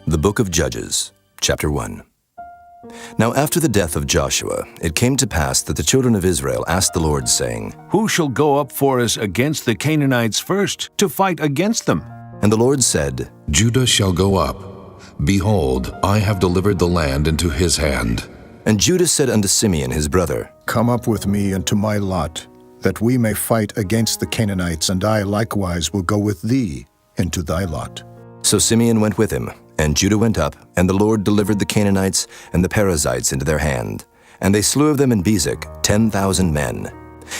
The Book of Judges, Chapter 1. Now after the death of Joshua, it came to pass that the children of Israel asked the Lord, saying, Who shall go up for us against the Canaanites first, to fight against them? And the Lord said, Judah shall go up. Behold, I have delivered the land into his hand. And Judah said unto Simeon his brother, Come up with me into my lot, that we may fight against the Canaanites, and I likewise will go with thee into thy lot. So Simeon went with him, and Judah went up, and the Lord delivered the Canaanites and the Perizzites into their hand. And they slew of them in Bezek 10,000 men.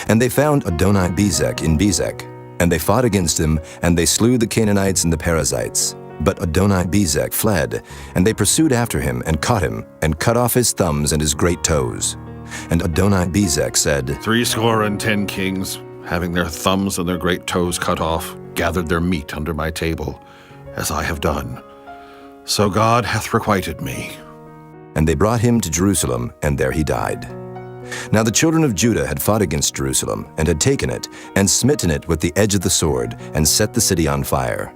And they found Adoni-Bezek in Bezek. And they fought against him, and they slew the Canaanites and the Perizzites. But Adoni-Bezek fled, and they pursued after him, and caught him, and cut off his thumbs and his great toes. And Adoni-Bezek said, 70 kings, having their thumbs and their great toes cut off, gathered their meat under my table, as I have done. So God hath requited me. And they brought him to Jerusalem, and there he died. Now the children of Judah had fought against Jerusalem, and had taken it, and smitten it with the edge of the sword, and set the city on fire.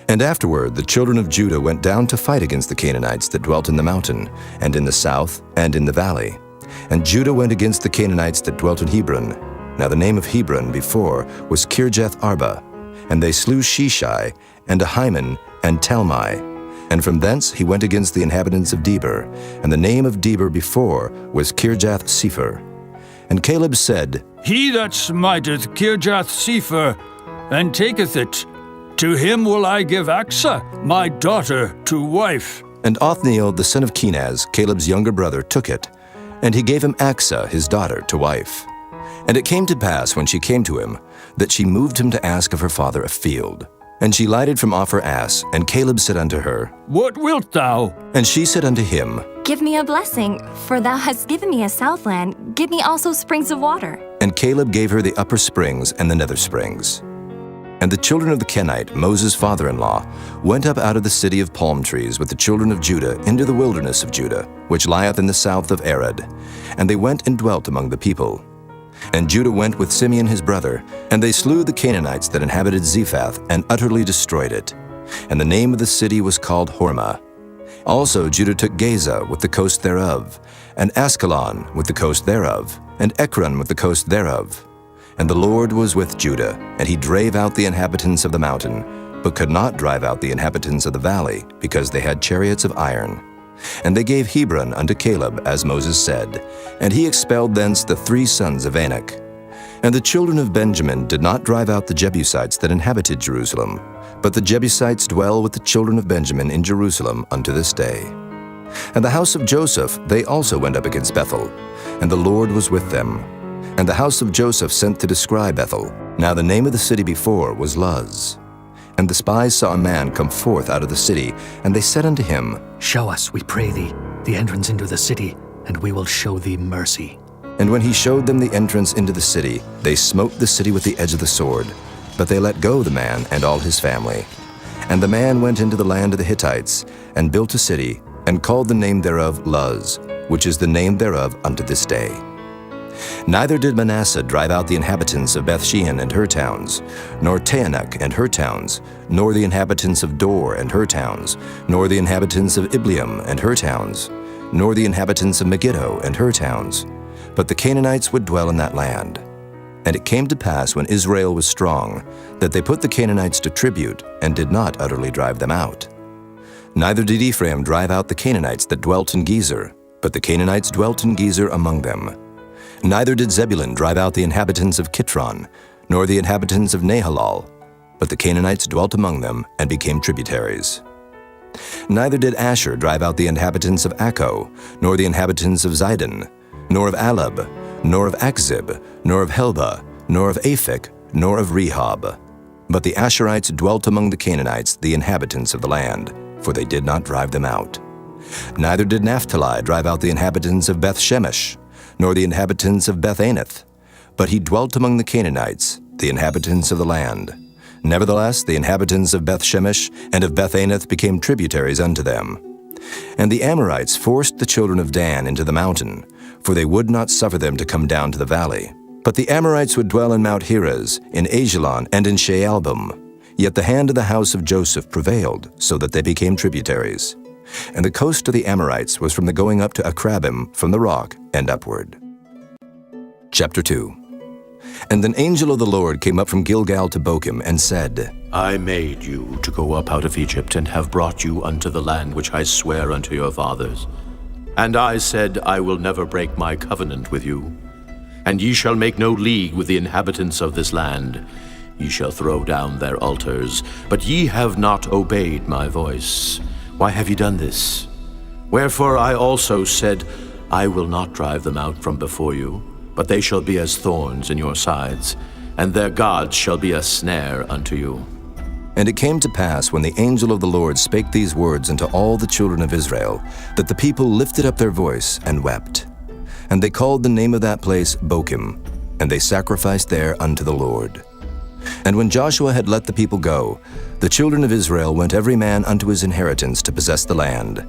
And afterward the children of Judah went down to fight against the Canaanites that dwelt in the mountain, and in the south, and in the valley. And Judah went against the Canaanites that dwelt in Hebron. Now the name of Hebron before was Kirjath Arba. And they slew Sheshai, and Ahiman, and Talmai. And from thence he went against the inhabitants of Debir, and the name of Debir before was Kirjath Sepher. And Caleb said, He that smiteth Kirjath Sepher, and taketh it, to him will I give Achsah, my daughter, to wife. And Othniel the son of Kenaz, Caleb's younger brother, took it, and he gave him Achsah his daughter to wife. And it came to pass, when she came to him, that she moved him to ask of her father a field. And she lighted from off her ass, and Caleb said unto her, What wilt thou? And she said unto him, Give me a blessing, for thou hast given me a southland. Give me also springs of water. And Caleb gave her the upper springs and the nether springs. And the children of the Kenite, Moses' father-in-law, went up out of the city of palm trees with the children of Judah into the wilderness of Judah, which lieth in the south of Arad. And they went and dwelt among the people. And Judah went with Simeon his brother, and they slew the Canaanites that inhabited Zephath, and utterly destroyed it. And the name of the city was called Hormah. Also Judah took Gaza with the coast thereof, and Askelon with the coast thereof, and Ekron with the coast thereof. And the Lord was with Judah, and he drave out the inhabitants of the mountain, but could not drive out the inhabitants of the valley, because they had chariots of iron. And they gave Hebron unto Caleb, as Moses said, and he expelled thence the 3 sons of Anak. And the children of Benjamin did not drive out the Jebusites that inhabited Jerusalem, but the Jebusites dwell with the children of Benjamin in Jerusalem unto this day. And the house of Joseph they also went up against Bethel, and the Lord was with them. And the house of Joseph sent to descry Bethel. Now the name of the city before was Luz. And the spies saw a man come forth out of the city, and they said unto him, Show us, we pray thee, the entrance into the city, and we will show thee mercy. And when he showed them the entrance into the city, they smote the city with the edge of the sword. But they let go the man and all his family. And the man went into the land of the Hittites, and built a city, and called the name thereof Luz, which is the name thereof unto this day. Neither did Manasseh drive out the inhabitants of Bethshean and her towns, nor Taanach and her towns, nor the inhabitants of Dor and her towns, nor the inhabitants of Ibleam and her towns, nor the inhabitants of Megiddo and her towns. But the Canaanites would dwell in that land. And it came to pass, when Israel was strong, that they put the Canaanites to tribute, and did not utterly drive them out. Neither did Ephraim drive out the Canaanites that dwelt in Gezer, but the Canaanites dwelt in Gezer among them. Neither did Zebulun drive out the inhabitants of Kitron, nor the inhabitants of Nahalal, but the Canaanites dwelt among them, and became tributaries. Neither did Asher drive out the inhabitants of Akko, nor the inhabitants of Zidon, nor of Alab, nor of Achzib, nor of Helba, nor of Aphik, nor of Rehob. But the Asherites dwelt among the Canaanites, the inhabitants of the land, for they did not drive them out. Neither did Naphtali drive out the inhabitants of Beth-Shemesh, nor the inhabitants of Beth-Anath, but he dwelt among the Canaanites, the inhabitants of the land. Nevertheless, the inhabitants of Beth-Shemesh and of Beth-Anath became tributaries unto them. And the Amorites forced the children of Dan into the mountain, for they would not suffer them to come down to the valley. But the Amorites would dwell in Mount Heres, in Ajalon, and in Shaalbim. Yet the hand of the house of Joseph prevailed, so that they became tributaries. And the coast of the Amorites was from the going up to Akrabim from the rock and upward. Chapter 2. And an angel of the Lord came up from Gilgal to Bochim and said, I made you to go up out of Egypt, and have brought you unto the land which I swear unto your fathers. And I said, I will never break my covenant with you. And ye shall make no league with the inhabitants of this land. Ye shall throw down their altars, but ye have not obeyed my voice. Why have ye done this? Wherefore I also said, I will not drive them out from before you, but they shall be as thorns in your sides, and their gods shall be a snare unto you. And it came to pass, when the angel of the Lord spake these words unto all the children of Israel, that the people lifted up their voice and wept. And they called the name of that place Bochim, and they sacrificed there unto the Lord. And when Joshua had let the people go, the children of Israel went every man unto his inheritance to possess the land.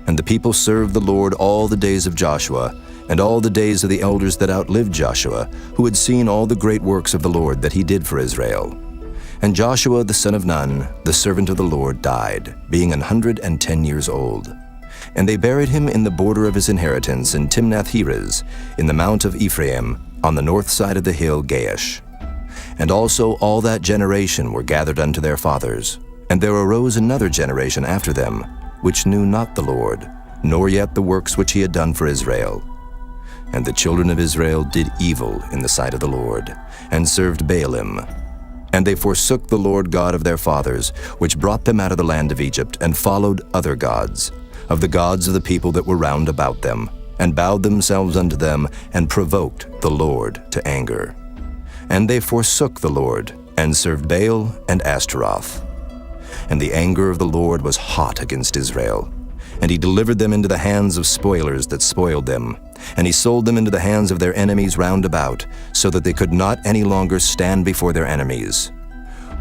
And the people served the Lord all the days of Joshua, and all the days of the elders that outlived Joshua, who had seen all the great works of the Lord that he did for Israel. And Joshua the son of Nun, the servant of the Lord, died, being 110 years old. And they buried him in the border of his inheritance in Timnath-Heres, in the mount of Ephraim, on the north side of the hill Gaash. And also all that generation were gathered unto their fathers. And there arose another generation after them, which knew not the Lord, nor yet the works which he had done for Israel. And the children of Israel did evil in the sight of the Lord, and served Baalim. And they forsook the Lord God of their fathers, which brought them out of the land of Egypt, and followed other gods, of the gods of the people that were round about them, and bowed themselves unto them, and provoked the Lord to anger. And they forsook the Lord, and served Baal and Ashtaroth. And the anger of the Lord was hot against Israel. And he delivered them into the hands of spoilers that spoiled them. And he sold them into the hands of their enemies round about, so that they could not any longer stand before their enemies.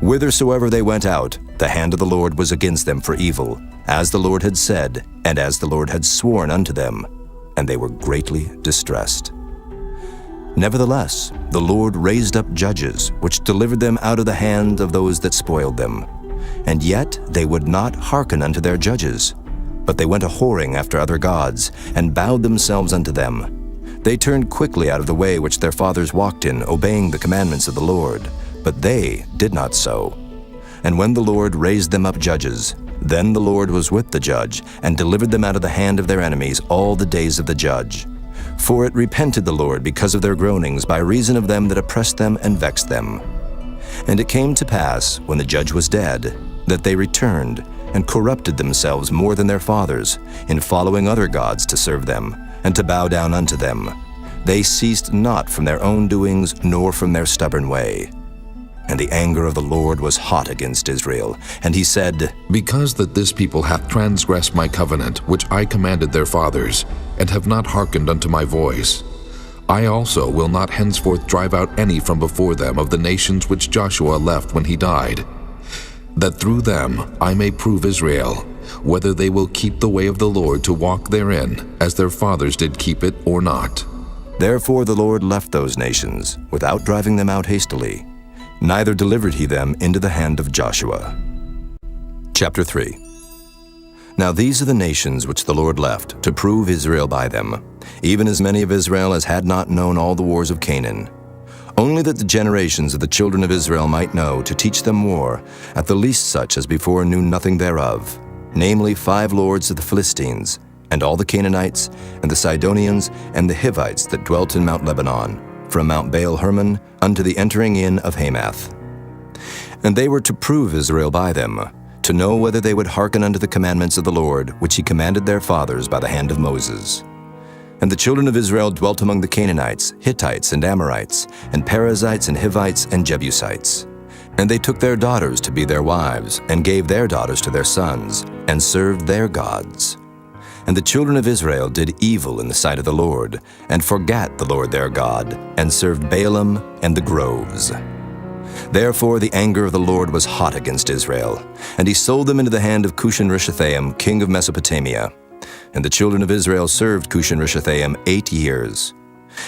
Whithersoever they went out, the hand of the Lord was against them for evil, as the Lord had said, and as the Lord had sworn unto them, and they were greatly distressed. Nevertheless, the Lord raised up judges, which delivered them out of the hand of those that spoiled them. And yet they would not hearken unto their judges, but they went a-whoring after other gods, and bowed themselves unto them. They turned quickly out of the way which their fathers walked in, obeying the commandments of the Lord, but they did not so. And when the Lord raised them up judges, then the Lord was with the judge, and delivered them out of the hand of their enemies all the days of the judge. For it repented the Lord because of their groanings, by reason of them that oppressed them and vexed them. And it came to pass, when the judge was dead, that they returned, and corrupted themselves more than their fathers, in following other gods to serve them, and to bow down unto them. They ceased not from their own doings, nor from their stubborn way. And the anger of the Lord was hot against Israel. And he said, Because that this people hath transgressed my covenant, which I commanded their fathers, and have not hearkened unto my voice, I also will not henceforth drive out any from before them of the nations which Joshua left when he died, that through them I may prove Israel, whether they will keep the way of the Lord to walk therein, as their fathers did keep it, or not. Therefore the Lord left those nations, without driving them out hastily, neither delivered he them into the hand of Joshua. Chapter 3. Now these are the nations which the Lord left, to prove Israel by them, even as many of Israel as had not known all the wars of Canaan. Only that the generations of the children of Israel might know, to teach them war, at the least such as before knew nothing thereof, namely 5 lords of the Philistines, and all the Canaanites, and the Sidonians, and the Hivites that dwelt in Mount Lebanon, from Mount Baal-Hermon unto the entering in of Hamath. And they were to prove Israel by them, to know whether they would hearken unto the commandments of the Lord, which he commanded their fathers by the hand of Moses. And the children of Israel dwelt among the Canaanites, Hittites, and Amorites, and Perizzites, and Hivites, and Jebusites. And they took their daughters to be their wives, and gave their daughters to their sons, and served their gods. And the children of Israel did evil in the sight of the Lord, and forgat the Lord their God, and served Baalim and the groves. Therefore the anger of the Lord was hot against Israel, and he sold them into the hand of Cushan-Rishathaim, king of Mesopotamia. And the children of Israel served Cushan-Rishathaim 8 years.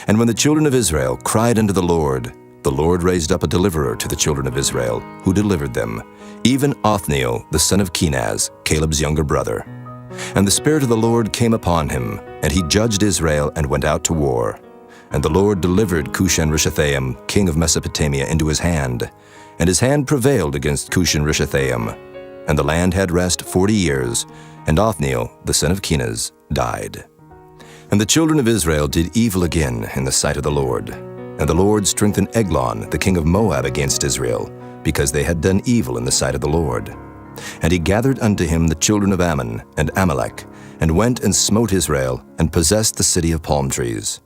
And when the children of Israel cried unto the Lord raised up a deliverer to the children of Israel, who delivered them, even Othniel the son of Kenaz, Caleb's younger brother. And the Spirit of the Lord came upon him, and he judged Israel and went out to war. And the Lord delivered Cushan-Rishathaim, king of Mesopotamia, into his hand. And his hand prevailed against Cushan-Rishathaim. And the land had rest 40 years, and Othniel, the son of Kenaz, died. And the children of Israel did evil again in the sight of the Lord. And the Lord strengthened Eglon, the king of Moab, against Israel, because they had done evil in the sight of the Lord. And he gathered unto him the children of Ammon and Amalek, and went and smote Israel, and possessed the city of palm trees.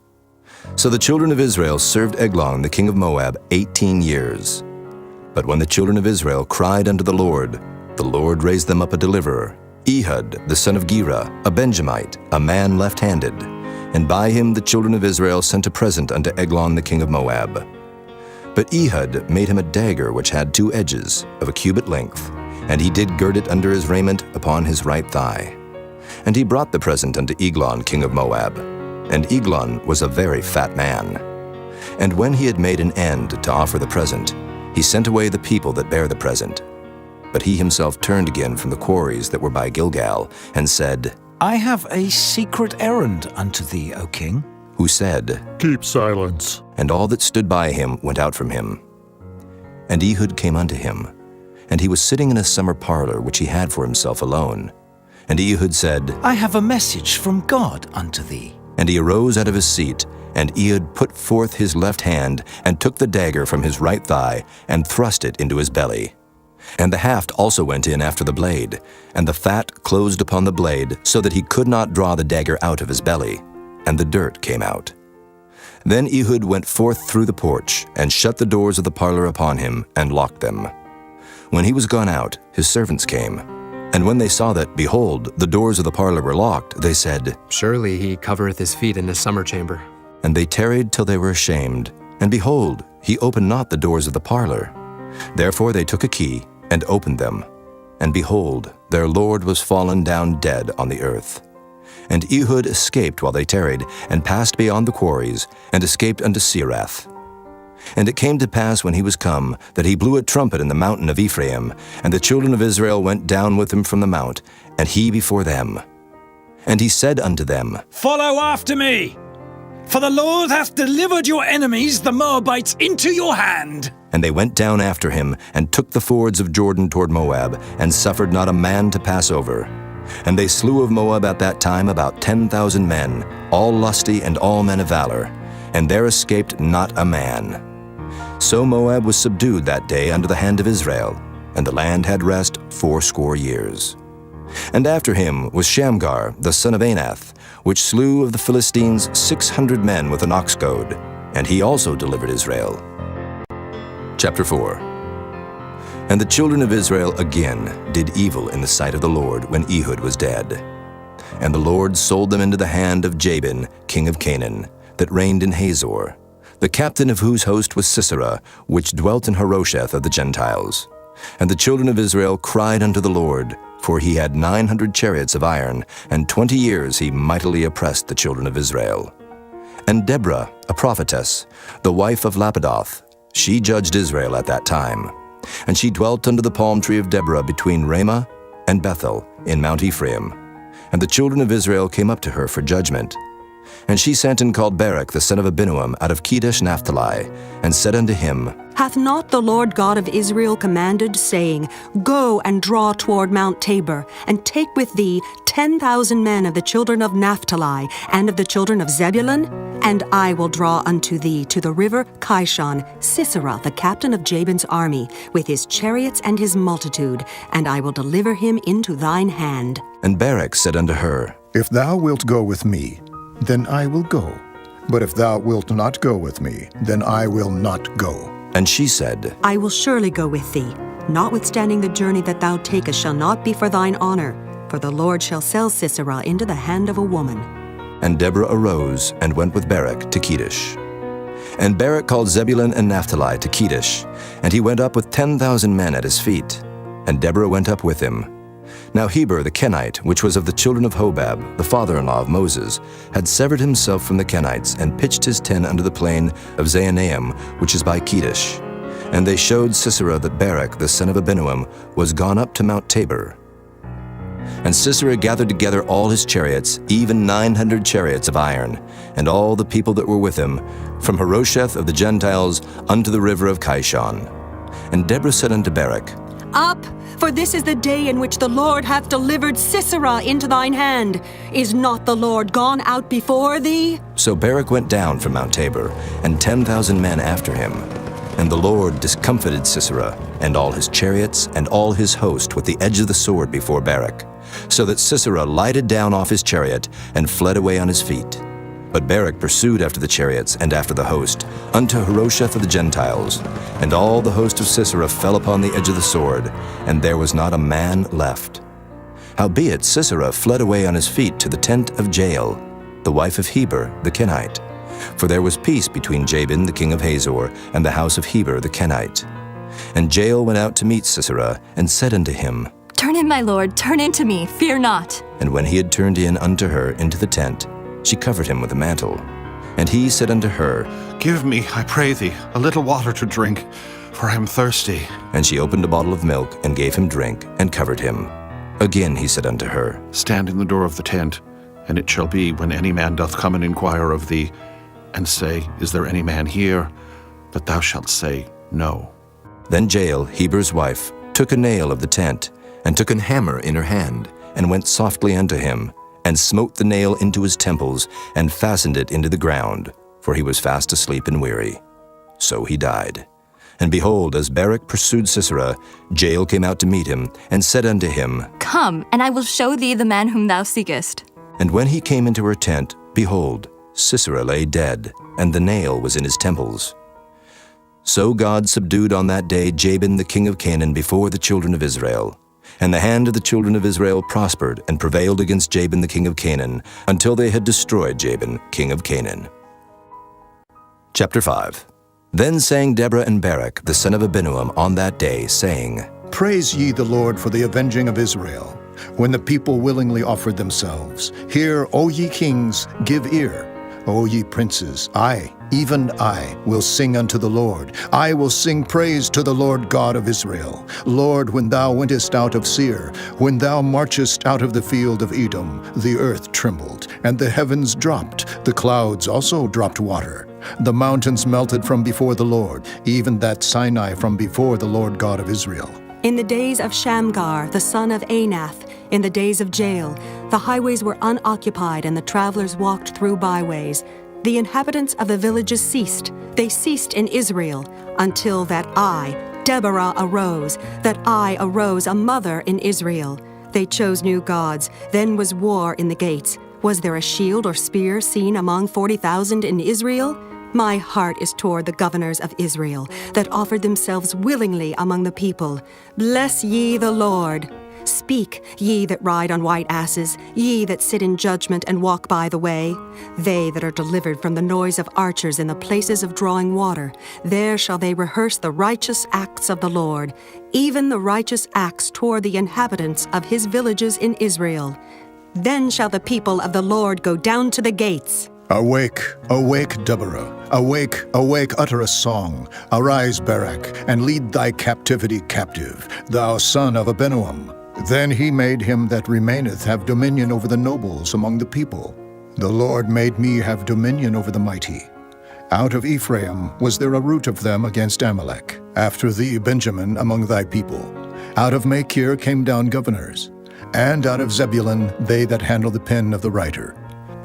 So the children of Israel served Eglon, the king of Moab, 18 years. But when the children of Israel cried unto the Lord raised them up a deliverer, Ehud, the son of Gera, a Benjamite, a man left-handed. And by him the children of Israel sent a present unto Eglon, the king of Moab. But Ehud made him a dagger which had 2 edges, of a cubit length, and he did gird it under his raiment upon his right thigh. And he brought the present unto Eglon, king of Moab. And Eglon was a very fat man. And when he had made an end to offer the present, he sent away the people that bare the present. But he himself turned again from the quarries that were by Gilgal, and said, I have a secret errand unto thee, O king. Who said, Keep silence. And all that stood by him went out from him. And Ehud came unto him, and he was sitting in a summer parlor which he had for himself alone. And Ehud said, I have a message from God unto thee. And he arose out of his seat, and Ehud put forth his left hand, and took the dagger from his right thigh, and thrust it into his belly. And the haft also went in after the blade, and the fat closed upon the blade, so that he could not draw the dagger out of his belly, and the dirt came out. Then Ehud went forth through the porch, and shut the doors of the parlor upon him, and locked them. When he was gone out, his servants came. And when they saw that, behold, the doors of the parlor were locked, they said, Surely he covereth his feet in his summer chamber. And they tarried till they were ashamed. And behold, he opened not the doors of the parlor. Therefore they took a key, and opened them. And behold, their lord was fallen down dead on the earth. And Ehud escaped while they tarried, and passed beyond the quarries, and escaped unto Seirath. And it came to pass when he was come, that he blew a trumpet in the mountain of Ephraim, and the children of Israel went down with him from the mount, and he before them. And he said unto them, Follow after me, for the Lord hath delivered your enemies, the Moabites, into your hand. And they went down after him, and took the fords of Jordan toward Moab, and suffered not a man to pass over. And they slew of Moab at that time about 10,000 men, all lusty and all men of valor, and there escaped not a man. So Moab was subdued that day under the hand of Israel, and the land had rest 80 years. And after him was Shamgar, the son of Anath, which slew of the Philistines 600 men with an ox goad, and he also delivered Israel. Chapter 4. And the children of Israel again did evil in the sight of the Lord when Ehud was dead. And the Lord sold them into the hand of Jabin, king of Canaan, that reigned in Hazor, the captain of whose host was Sisera, which dwelt in Harosheth of the Gentiles. And the children of Israel cried unto the Lord, for he had 900 chariots of iron, and 20 years he mightily oppressed the children of Israel. And Deborah, a prophetess, the wife of Lapidoth, she judged Israel at that time. And she dwelt under the palm tree of Deborah between Ramah and Bethel in Mount Ephraim. And the children of Israel came up to her for judgment. And she sent and called Barak the son of Abinoam out of Kedesh Naphtali, and said unto him, Hath not the Lord God of Israel commanded, saying, Go and draw toward Mount Tabor, and take with thee 10,000 men of the children of Naphtali, and of the children of Zebulun? And I will draw unto thee to the river Kishon Sisera, the captain of Jabin's army, with his chariots and his multitude, and I will deliver him into thine hand. And Barak said unto her, If thou wilt go with me, then I will go. But if thou wilt not go with me, then I will not go. And she said, I will surely go with thee. Notwithstanding the journey that thou takest shall not be for thine honor, for the Lord shall sell Sisera into the hand of a woman. And Deborah arose and went with Barak to Kedesh. And Barak called Zebulun and Naphtali to Kedesh, and he went up with 10,000 men at his feet. And Deborah went up with him. Now Heber the Kenite, which was of the children of Hobab, the father-in-law of Moses, had severed himself from the Kenites, and pitched his tent under the plain of Zaanaim, which is by Kedesh. And they showed Sisera that Barak the son of Abinoam was gone up to Mount Tabor. And Sisera gathered together all his chariots, even 900 chariots of iron, and all the people that were with him, from Harosheth of the Gentiles unto the river of Kishon. And Deborah said unto Barak, Up, for this is the day in which the Lord hath delivered Sisera into thine hand. Is not the Lord gone out before thee? So Barak went down from Mount Tabor, and 10,000 men after him. And the Lord discomfited Sisera, and all his chariots, and all his host with the edge of the sword before Barak, so that Sisera lighted down off his chariot, and fled away on his feet. But Barak pursued after the chariots, and after the host, unto Harosheth of the Gentiles. And all the host of Sisera fell upon the edge of the sword, and there was not a man left. Howbeit Sisera fled away on his feet to the tent of Jael, the wife of Heber the Kenite. For there was peace between Jabin the king of Hazor and the house of Heber the Kenite. And Jael went out to meet Sisera, and said unto him, Turn in, my lord, turn in to me, fear not. And when he had turned in unto her into the tent, she covered him with a mantle. And he said unto her, Give me, I pray thee, a little water to drink, for I am thirsty. And she opened a bottle of milk, and gave him drink, and covered him. Again he said unto her, Stand in the door of the tent, and it shall be, when any man doth come and inquire of thee, and say, Is there any man here? But thou shalt say, No. Then Jael, Heber's wife, took a nail of the tent, and took an hammer in her hand, and went softly unto him, and smote the nail into his temples, and fastened it into the ground, for he was fast asleep and weary. So he died. And behold, as Barak pursued Sisera, Jael came out to meet him, and said unto him, Come, and I will show thee the man whom thou seekest. And when he came into her tent, behold, Sisera lay dead, and the nail was in his temples. So God subdued on that day Jabin the king of Canaan before the children of Israel. And the hand of the children of Israel prospered and prevailed against Jabin the king of Canaan, until they had destroyed Jabin, king of Canaan. Chapter 5. Then sang Deborah and Barak, the son of Abinoam, on that day, saying, Praise ye the Lord for the avenging of Israel, when the people willingly offered themselves. Hear, O ye kings, give ear. O ye princes, I, even I, will sing unto the Lord. I will sing praise to the Lord God of Israel. Lord, when thou wentest out of Seir, when thou marchest out of the field of Edom, the earth trembled, and the heavens dropped, the clouds also dropped water. The mountains melted from before the Lord, even that Sinai from before the Lord God of Israel. In the days of Shamgar, the son of Anath, in the days of Jael, the highways were unoccupied and the travelers walked through byways. The inhabitants of the villages ceased. They ceased in Israel, until that I, Deborah, arose, a mother in Israel. They chose new gods. Then was war in the gates. Was there a shield or spear seen among 40,000 in Israel? My heart is toward the governors of Israel, that offered themselves willingly among the people. Bless ye the Lord. Speak, ye that ride on white asses, ye that sit in judgment and walk by the way. They that are delivered from the noise of archers in the places of drawing water, there shall they rehearse the righteous acts of the Lord, even the righteous acts toward the inhabitants of his villages in Israel. Then shall the people of the Lord go down to the gates. Awake, awake, Deborah. Awake, awake, utter a song. Arise, Barak, and lead thy captivity captive, thou son of Abinoam. Then he made him that remaineth have dominion over the nobles among the people. The Lord made me have dominion over the mighty. Out of Ephraim was there a root of them against Amalek. After thee, Benjamin, among thy people. Out of Machir came down governors. And out of Zebulun they that handle the pen of the writer.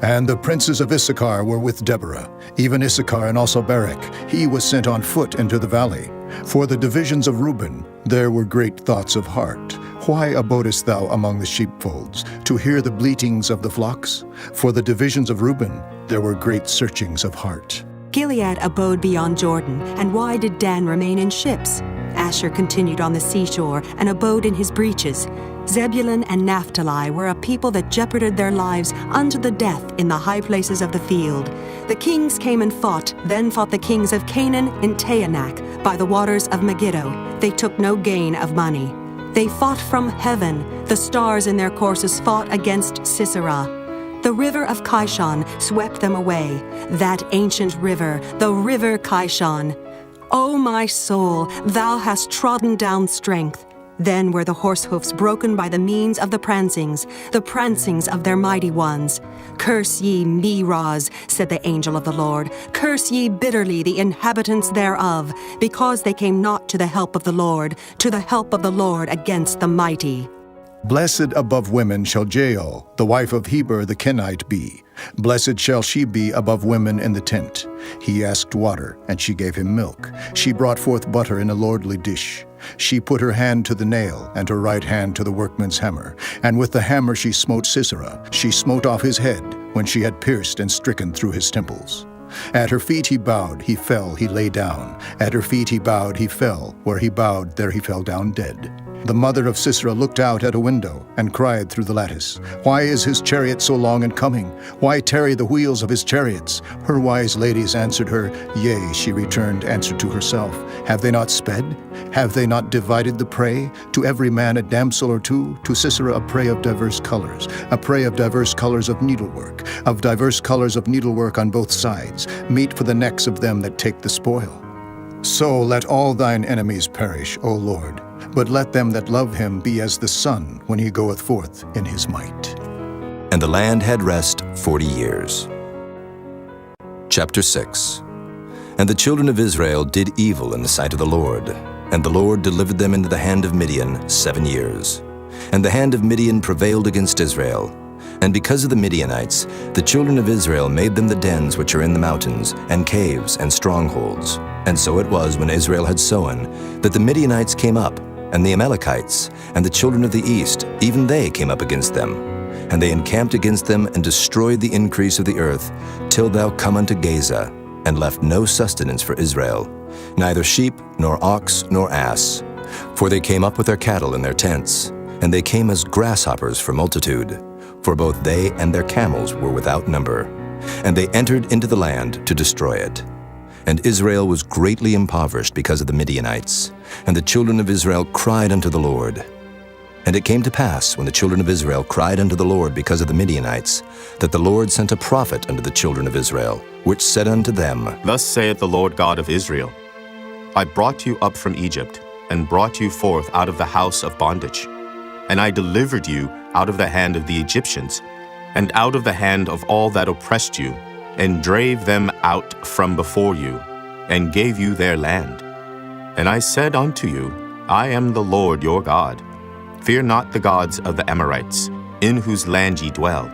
And the princes of Issachar were with Deborah, even Issachar and also Barak. He was sent on foot into the valley. For the divisions of Reuben there were great thoughts of heart. Why abodest thou among the sheepfolds, to hear the bleatings of the flocks? For the divisions of Reuben there were great searchings of heart. Gilead abode beyond Jordan, and why did Dan remain in ships? Asher continued on the seashore, and abode in his breaches. Zebulun and Naphtali were a people that jeoparded their lives unto the death in the high places of the field. The kings came and fought, then fought the kings of Canaan in Taanach, by the waters of Megiddo. They took no gain of money. They fought from heaven. The stars in their courses fought against Sisera. The river of Kishon swept them away, that ancient river, the river Kishon. O my soul, thou hast trodden down strength. Then were the horse hoofs broken by the means of the prancings of their mighty ones. Curse ye Meroz, said the angel of the Lord. Curse ye bitterly the inhabitants thereof, because they came not to the help of the Lord against the mighty. Blessed above women shall Jael, the wife of Heber the Kenite, be. Blessed shall she be above women in the tent. He asked water, and she gave him milk. She brought forth butter in a lordly dish. She put her hand to the nail, and her right hand to the workman's hammer. And with the hammer she smote Sisera. She smote off his head, when she had pierced and stricken through his temples. At her feet he bowed, he fell, he lay down. At her feet he bowed, he fell. Where he bowed, there he fell down dead. The mother of Sisera looked out at a window and cried through the lattice, Why is his chariot so long in coming? Why tarry the wheels of his chariots? Her wise ladies answered her, Yea, she returned answer to herself. Have they not sped? Have they not divided the prey? To every man a damsel or two, to Sisera a prey of diverse colors, a prey of diverse colors of needlework on both sides, meat for the necks of them that take the spoil. So let all thine enemies perish, O Lord, but let them that love him be as the sun when he goeth forth in his might. And the land had rest 40 years. Chapter 6. And the children of Israel did evil in the sight of the Lord, and the Lord delivered them into the hand of Midian 7 years. And the hand of Midian prevailed against Israel. And because of the Midianites, the children of Israel made them the dens which are in the mountains, and caves, and strongholds. And so it was when Israel had sown, that the Midianites came up, and the Amalekites, and the children of the east, even they came up against them. And they encamped against them, and destroyed the increase of the earth, till thou come unto Gaza, and left no sustenance for Israel, neither sheep, nor ox, nor ass. For they came up with their cattle in their tents, and they came as grasshoppers for multitude. For both they and their camels were without number. And they entered into the land to destroy it. And Israel was greatly impoverished because of the Midianites. And the children of Israel cried unto the Lord. And it came to pass, when the children of Israel cried unto the Lord because of the Midianites, that the Lord sent a prophet unto the children of Israel, which said unto them, Thus saith the Lord God of Israel, I brought you up from Egypt, and brought you forth out of the house of bondage. And I delivered you out of the hand of the Egyptians, and out of the hand of all that oppressed you, and drave them out from before you, and gave you their land. And I said unto you, I am the Lord your God. Fear not the gods of the Amorites, in whose land ye dwell,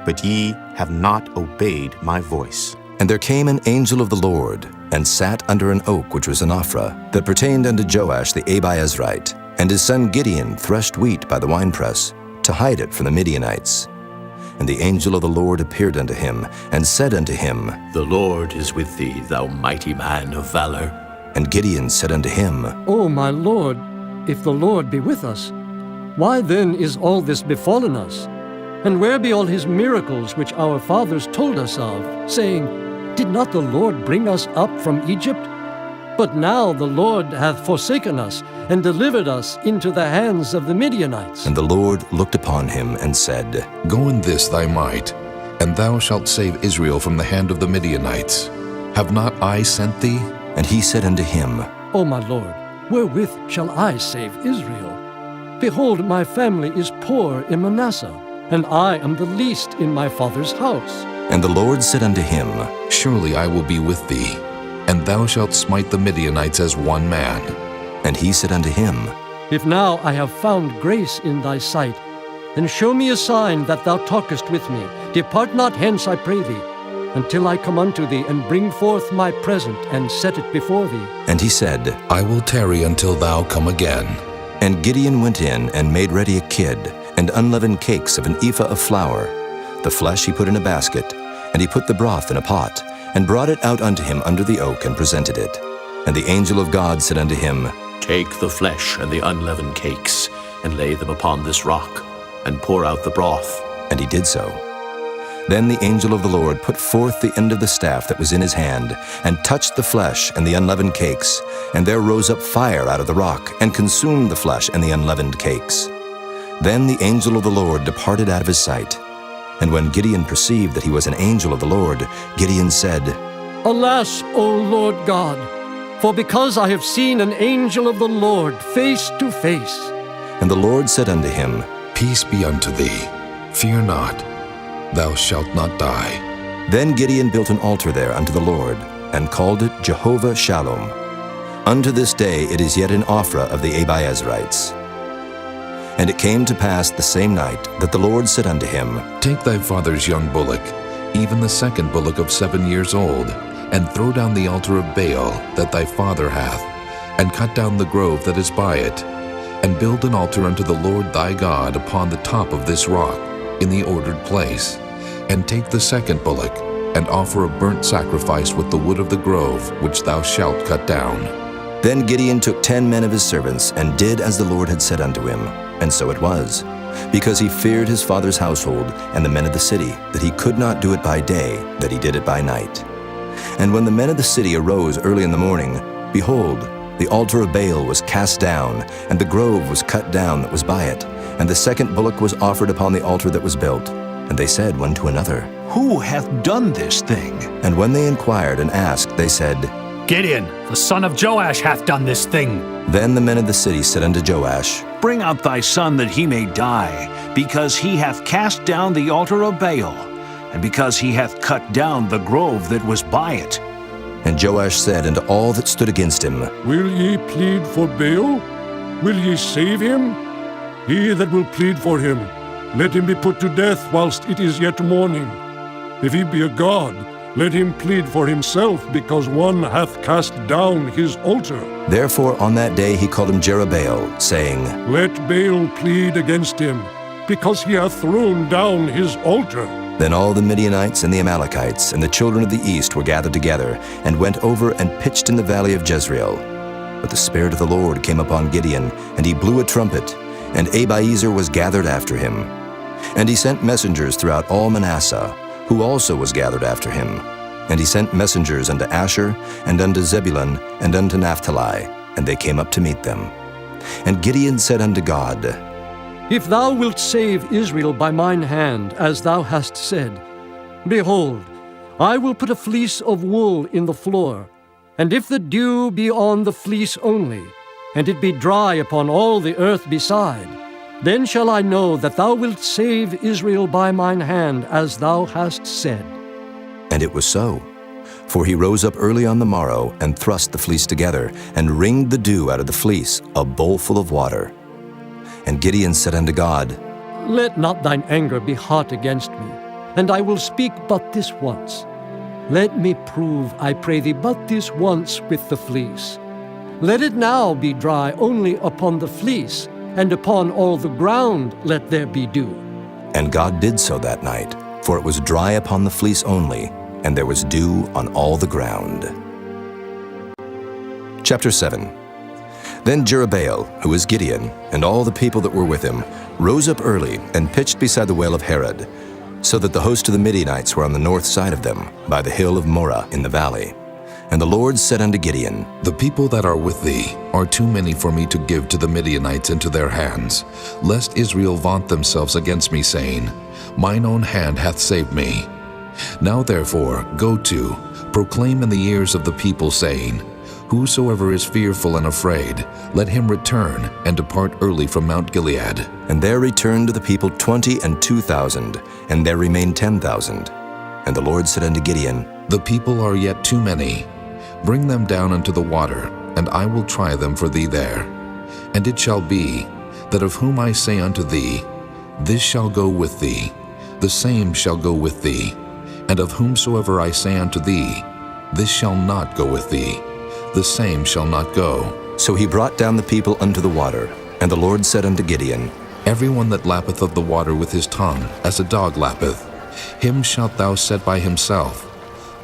but ye have not obeyed my voice. And there came an angel of the Lord, and sat under an oak which was in Ophrah, that pertained unto Joash the Abiezrite. And his son Gideon threshed wheat by the winepress, to hide it from the Midianites. And the angel of the Lord appeared unto him, and said unto him, The Lord is with thee, thou mighty man of valor. And Gideon said unto him, O my Lord, if the Lord be with us, why then is all this befallen us? And where be all his miracles which our fathers told us of, saying, Did not the Lord bring us up from Egypt? But now the Lord hath forsaken us, and delivered us into the hands of the Midianites. And the Lord looked upon him, and said, Go in this thy might, and thou shalt save Israel from the hand of the Midianites. Have not I sent thee? And he said unto him, O my Lord, wherewith shall I save Israel? Behold, my family is poor in Manasseh, and I am the least in my father's house. And the Lord said unto him, Surely I will be with thee, and thou shalt smite the Midianites as one man. And he said unto him, If now I have found grace in thy sight, then show me a sign that thou talkest with me. Depart not hence, I pray thee, until I come unto thee, and bring forth my present, and set it before thee. And he said, I will tarry until thou come again. And Gideon went in, and made ready a kid, and unleavened cakes of an ephah of flour. The flesh he put in a basket, and he put the broth in a pot, and brought it out unto him under the oak, and presented it. And the angel of God said unto him, Take the flesh and the unleavened cakes, and lay them upon this rock, and pour out the broth. And he did so. Then the angel of the Lord put forth the end of the staff that was in his hand, and touched the flesh and the unleavened cakes, and there rose up fire out of the rock, and consumed the flesh and the unleavened cakes. Then the angel of the Lord departed out of his sight. And when Gideon perceived that he was an angel of the Lord, Gideon said, Alas, O Lord God, for because I have seen an angel of the Lord face to face, And the Lord said unto him, Peace be unto thee. Fear not. Thou shalt not die. Then Gideon built an altar there unto the Lord, and called it Jehovah Shalom. Unto this day it is yet in Ophrah of the Abiezrites. And it came to pass the same night that the Lord said unto him, Take thy father's young bullock, even the second bullock of 7 years old, and throw down the altar of Baal that thy father hath, and cut down the grove that is by it, and build an altar unto the Lord thy God upon the top of this rock, in the ordered place. And take the second bullock, and offer a burnt sacrifice with the wood of the grove which thou shalt cut down. Then Gideon took 10 men of his servants, and did as the Lord had said unto him. And so it was, because he feared his father's household and the men of the city, that he could not do it by day, that he did it by night. And when the men of the city arose early in the morning, behold, the altar of Baal was cast down, and the grove was cut down that was by it, and the second bullock was offered upon the altar that was built. And they said one to another, Who hath done this thing? And when they inquired and asked, they said, Gideon, the son of Joash, hath done this thing. Then the men of the city said unto Joash, Bring out thy son that he may die, because he hath cast down the altar of Baal, and because he hath cut down the grove that was by it. And Joash said unto all that stood against him, Will ye plead for Baal? Will ye save him? He that will plead for him, let him be put to death whilst it is yet morning. If he be a god, let him plead for himself, because one hath cast down his altar. Therefore on that day he called him Jerubbaal, saying, Let Baal plead against him, because he hath thrown down his altar. Then all the Midianites and the Amalekites and the children of the east were gathered together, and went over and pitched in the valley of Jezreel. But the Spirit of the Lord came upon Gideon, and he blew a trumpet, and Abiezer was gathered after him. And he sent messengers throughout all Manasseh, who also was gathered after him. And he sent messengers unto Asher, and unto Zebulun, and unto Naphtali, and they came up to meet them. And Gideon said unto God, If thou wilt save Israel by mine hand, as thou hast said, behold, I will put a fleece of wool in the floor, and if the dew be on the fleece only, and it be dry upon all the earth beside, then shall I know that thou wilt save Israel by mine hand, as thou hast said. And it was so. For he rose up early on the morrow, and thrust the fleece together, and wringed the dew out of the fleece, a bowlful of water. And Gideon said unto God, Let not thine anger be hot against me, and I will speak but this once. Let me prove, I pray thee, but this once with the fleece. Let it now be dry only upon the fleece, and upon all the ground let there be dew. And God did so that night, for it was dry upon the fleece only, and there was dew on all the ground. Chapter 7. Then Jerubbaal, who was Gideon, and all the people that were with him, rose up early and pitched beside the well of Harod, so that the host of the Midianites were on the north side of them, by the hill of Moreh in the valley. And the Lord said unto Gideon, The people that are with thee are too many for me to give to the Midianites into their hands, lest Israel vaunt themselves against me, saying, Mine own hand hath saved me. Now therefore go to, proclaim in the ears of the people, saying, Whosoever is fearful and afraid, let him return and depart early from Mount Gilead. And there returned to the people 22,000, and there remained 10,000. And the Lord said unto Gideon, The people are yet too many. Bring them down unto the water, and I will try them for thee there. And it shall be, that of whom I say unto thee, This shall go with thee, the same shall go with thee. And of whomsoever I say unto thee, This shall not go with thee, the same shall not go. So he brought down the people unto the water. And the Lord said unto Gideon, Every one that lappeth of the water with his tongue, as a dog lappeth, him shalt thou set by himself.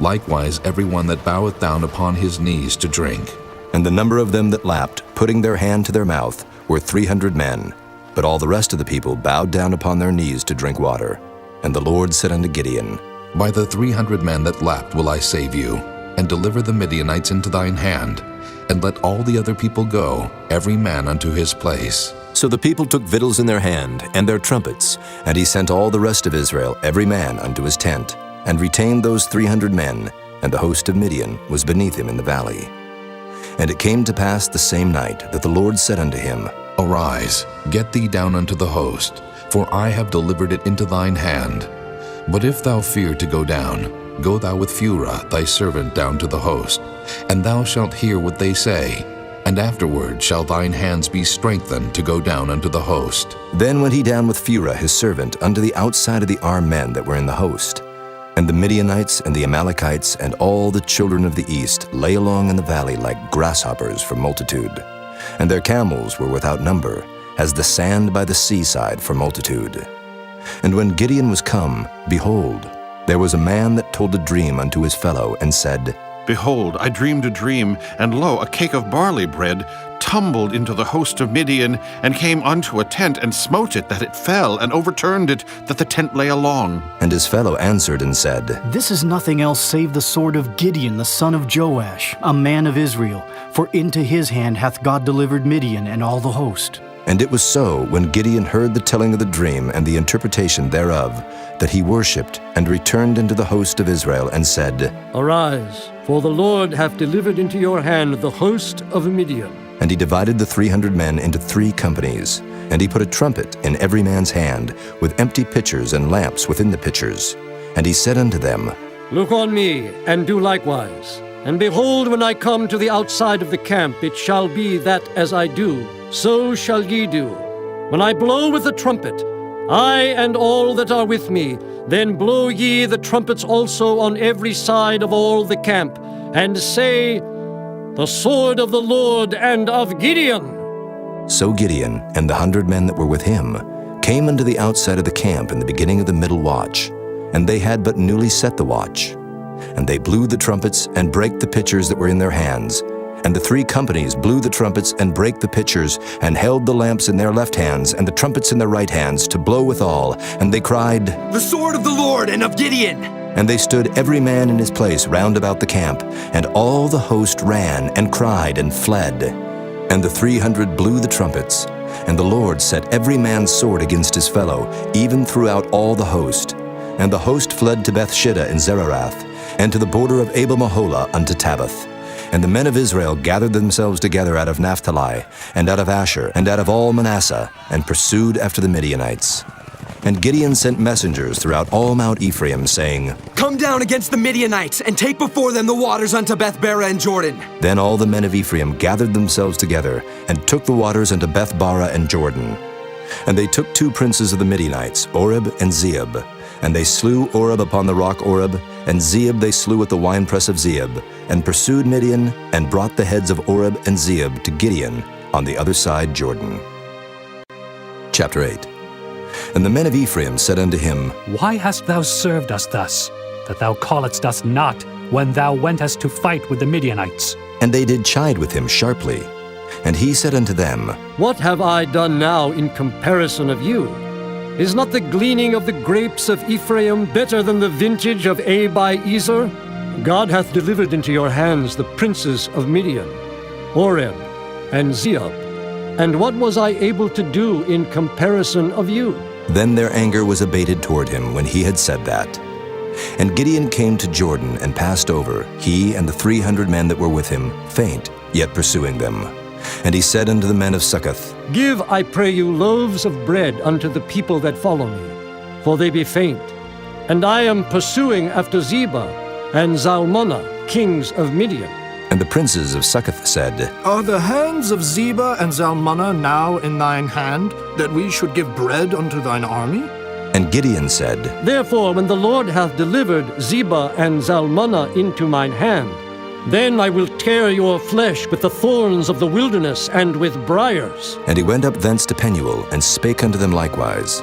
Likewise every one that boweth down upon his knees to drink. And the number of them that lapped, putting their hand to their mouth, were 300 men. But all the rest of the people bowed down upon their knees to drink water. And the Lord said unto Gideon, By the 300 men that lapped will I save you, and deliver the Midianites into thine hand, and let all the other people go, every man unto his place. So the people took victuals in their hand, and their trumpets, and he sent all the rest of Israel, every man unto his tent, and retained those 300 men, and the host of Midian was beneath him in the valley. And it came to pass the same night that the Lord said unto him, Arise, get thee down unto the host, for I have delivered it into thine hand. But if thou fear to go down, go thou with Phurah thy servant down to the host, and thou shalt hear what they say, and afterward shall thine hands be strengthened to go down unto the host. Then went he down with Phurah his servant unto the outside of the armed men that were in the host. And the Midianites and the Amalekites and all the children of the east lay along in the valley like grasshoppers for multitude. And their camels were without number, as the sand by the seaside for multitude. And when Gideon was come, behold, there was a man that told a dream unto his fellow, and said, Behold, I dreamed a dream, and lo, a cake of barley bread tumbled into the host of Midian, and came unto a tent, and smote it, that it fell, and overturned it, that the tent lay along. And his fellow answered and said, This is nothing else save the sword of Gideon the son of Joash, a man of Israel, for into his hand hath God delivered Midian and all the host. And it was so, when Gideon heard the telling of the dream and the interpretation thereof, that he worshipped, and returned into the host of Israel, and said, Arise, for the Lord hath delivered into your hand the host of Midian. And he divided the 300 men into 3 companies, and he put a trumpet in every man's hand, with empty pitchers and lamps within the pitchers. And he said unto them, Look on me, and do likewise. And behold, when I come to the outside of the camp, it shall be that as I do, so shall ye do. When I blow with the trumpet, I and all that are with me, then blow ye the trumpets also on every side of all the camp, and say, The sword of the Lord and of Gideon. So Gideon and the 100 men that were with him came unto the outside of the camp in the beginning of the middle watch, and they had but newly set the watch. And they blew the trumpets and brake the pitchers that were in their hands. And the 3 companies blew the trumpets and brake the pitchers, and held the lamps in their left hands, and the trumpets in their right hands, to blow withal. And they cried, The sword of the Lord and of Gideon! And they stood every man in his place round about the camp, and all the host ran, and cried, and fled. And the 300 blew the trumpets, and the Lord set every man's sword against his fellow, even throughout all the host. And the host fled to Bethshidda in Zererath, and to the border of Abel-Meholah unto Tabbath. And the men of Israel gathered themselves together out of Naphtali, and out of Asher, and out of all Manasseh, and pursued after the Midianites. And Gideon sent messengers throughout all Mount Ephraim, saying, Come down against the Midianites, and take before them the waters unto Beth-bara and Jordan. Then all the men of Ephraim gathered themselves together, and took the waters unto Beth-bara and Jordan. And they took 2 princes of the Midianites, Oreb and Zeeb. And they slew Oreb upon the rock Oreb, and Zeeb they slew at the winepress of Zeeb, and pursued Midian, and brought the heads of Oreb and Zeeb to Gideon on the other side Jordan. Chapter 8. And the men of Ephraim said unto him, Why hast thou served us thus, that thou calledst us not when thou wentest to fight with the Midianites? And they did chide with him sharply. And he said unto them, What have I done now in comparison of you? Is not the gleaning of the grapes of Ephraim better than the vintage of Abiezer? God hath delivered into your hands the princes of Midian, Oreb and Zeeb. And what was I able to do in comparison of you? Then their anger was abated toward him when he had said that. And Gideon came to Jordan and passed over, he and the 300 men that were with him, faint, yet pursuing them. And he said unto the men of Succoth, Give, I pray you, loaves of bread unto the people that follow me, for they be faint. And I am pursuing after Zebah and Zalmunna, kings of Midian. And the princes of Succoth said, Are the hands of Zebah and Zalmunna now in thine hand, that we should give bread unto thine army? And Gideon said, Therefore, when the Lord hath delivered Zebah and Zalmunna into mine hand, then I will tear your flesh with the thorns of the wilderness and with briars. And he went up thence to Penuel, and spake unto them likewise.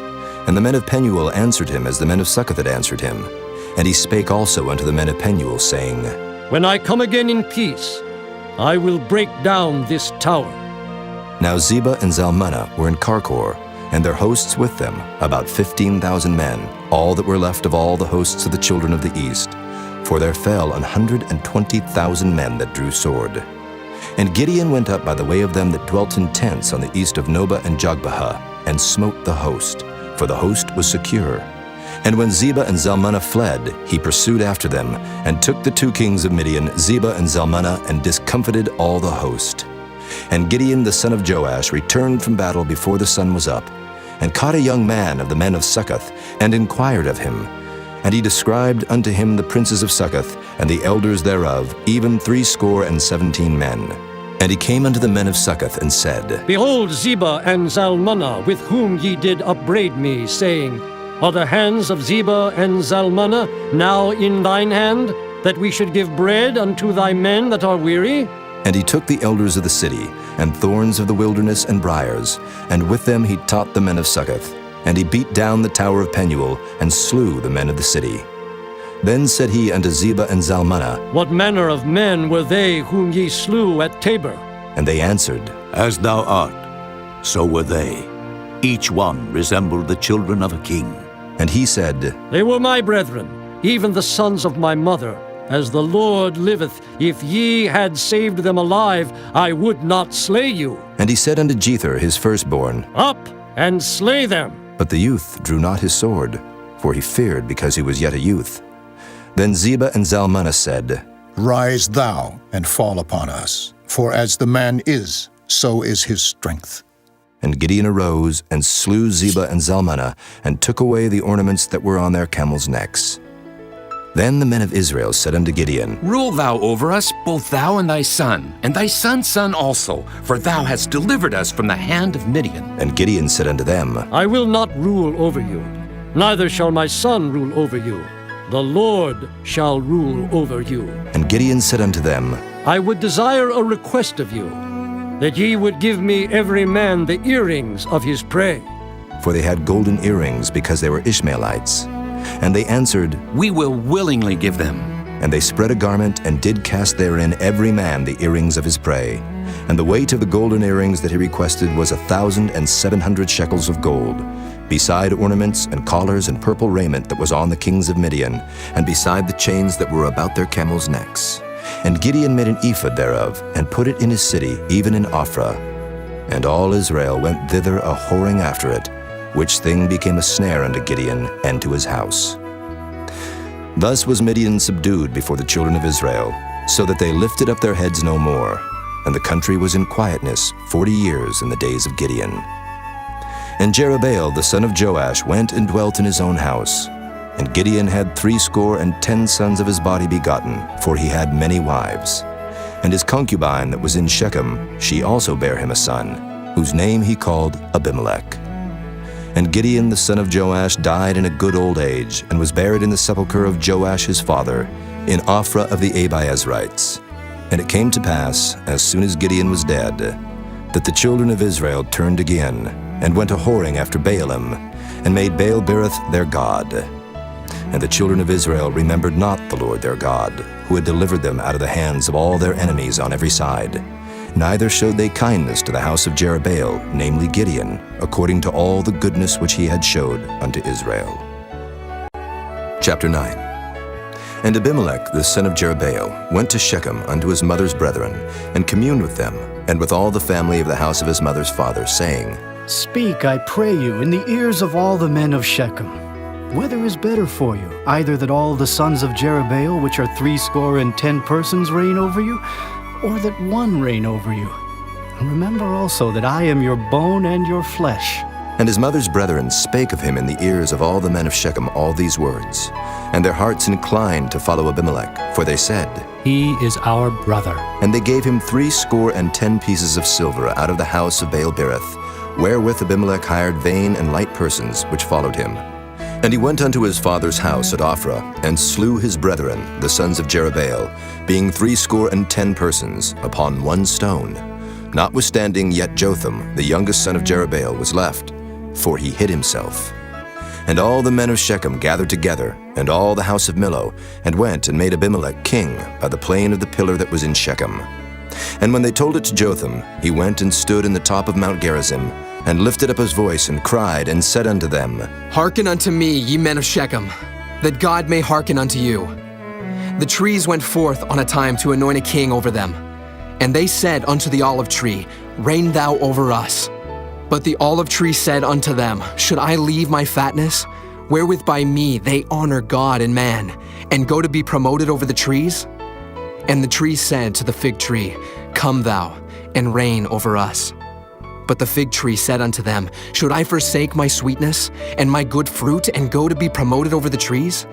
And the men of Penuel answered him as the men of Succoth had answered him. And he spake also unto the men of Penuel, saying, When I come again in peace, I will break down this tower. Now Zebah and Zalmunna were in Karkor, and their hosts with them, about 15,000 men, all that were left of all the hosts of the children of the east. For there fell 120,000 men that drew sword. And Gideon went up by the way of them that dwelt in tents on the east of Nobah and Jogbehah, and smote the host, for the host was secure. And when Zebah and Zalmunna fled, he pursued after them, and took the 2 kings of Midian, Zebah and Zalmunna, and discomfited all the host. And Gideon the son of Joash returned from battle before the sun was up, and caught a young man of the men of Succoth, and inquired of him. And he described unto him the princes of Succoth, and the elders thereof, even 70 men. And he came unto the men of Succoth, and said, Behold Zebah and Zalmunna, with whom ye did upbraid me, saying, Are the hands of Zebah and Zalmunna now in thine hand, that we should give bread unto thy men that are weary? And he took the elders of the city, and thorns of the wilderness and briars, and with them he taught the men of Succoth. And he beat down the tower of Penuel, and slew the men of the city. Then said he unto Zebah and Zalmunna, What manner of men were they whom ye slew at Tabor? And they answered, As thou art, so were they. Each one resembled the children of a king. And he said, They were my brethren, even the sons of my mother. As the Lord liveth, if ye had saved them alive, I would not slay you. And he said unto Jether his firstborn, Up and slay them. But the youth drew not his sword, for he feared because he was yet a youth. Then Zebah and Zalmunna said, Rise thou and fall upon us, for as the man is, so is his strength. And Gideon arose and slew Zebah and Zalmunna, and took away the ornaments that were on their camels' necks. Then the men of Israel said unto Gideon, Rule thou over us, both thou and thy son, and thy son's son also, for thou hast delivered us from the hand of Midian. And Gideon said unto them, I will not rule over you, neither shall my son rule over you. The Lord shall rule over you. And Gideon said unto them, I would desire a request of you, that ye would give me every man the earrings of his prey. For they had golden earrings, because they were Ishmaelites. And they answered, We will willingly give them. And they spread a garment, and did cast therein every man the earrings of his prey. And the weight of the golden earrings that he requested was 1,700 shekels of gold, beside ornaments and collars and purple raiment that was on the kings of Midian, and beside the chains that were about their camels' necks. And Gideon made an ephod thereof, and put it in his city, even in Ophrah. And all Israel went thither a whoring after it, which thing became a snare unto Gideon and to his house. Thus was Midian subdued before the children of Israel, so that they lifted up their heads no more, and the country was in quietness 40 years in the days of Gideon. And Jerubbaal the son of Joash went and dwelt in his own house. And Gideon had 70 sons of his body begotten, for he had many wives. And his concubine that was in Shechem, she also bare him a son, whose name he called Abimelech. And Gideon the son of Joash died in a good old age, and was buried in the sepulchre of Joash his father, in Ophrah of the Abiezrites. And it came to pass, as soon as Gideon was dead, that the children of Israel turned again, and went a whoring after Baalim, and made Baal-berith their god. And the children of Israel remembered not the Lord their God, who had delivered them out of the hands of all their enemies on every side. Neither showed they kindness to the house of Jerubbaal, namely Gideon, according to all the goodness which he had showed unto Israel. Chapter 9. And Abimelech the son of Jerubbaal went to Shechem unto his mother's brethren, and communed with them, and with all the family of the house of his mother's father, saying, Speak, I pray you, in the ears of all the men of Shechem. Whether is better for you, either that all the sons of Jerubbaal, which are 70 persons, reign over you, or that one reign over you? And remember also that I am your bone and your flesh. And his mother's brethren spake of him in the ears of all the men of Shechem all these words. And their hearts inclined to follow Abimelech, for they said, He is our brother. And they gave him 70 pieces of silver out of the house of Baal-berith, wherewith Abimelech hired vain and light persons which followed him. And he went unto his father's house at Ophrah, and slew his brethren, the sons of Jerubbaal, being 70 persons, upon one stone. Notwithstanding yet Jotham, the youngest son of Jerubbaal, was left, for he hid himself. And all the men of Shechem gathered together, and all the house of Millo, and went and made Abimelech king by the plain of the pillar that was in Shechem. And when they told it to Jotham, he went and stood in the top of Mount Gerizim, and lifted up his voice, and cried, and said unto them, Hearken unto me, ye men of Shechem, that God may hearken unto you. The trees went forth on a time to anoint a king over them. And they said unto the olive tree, Reign thou over us. But the olive tree said unto them, Should I leave my fatness? wherewith by me they honor God and man, and go to be promoted over the trees? And the tree said to the fig tree, Come thou, and reign over us. But the fig tree said unto them, Should I forsake my sweetness, and my good fruit, and go to be promoted over the trees?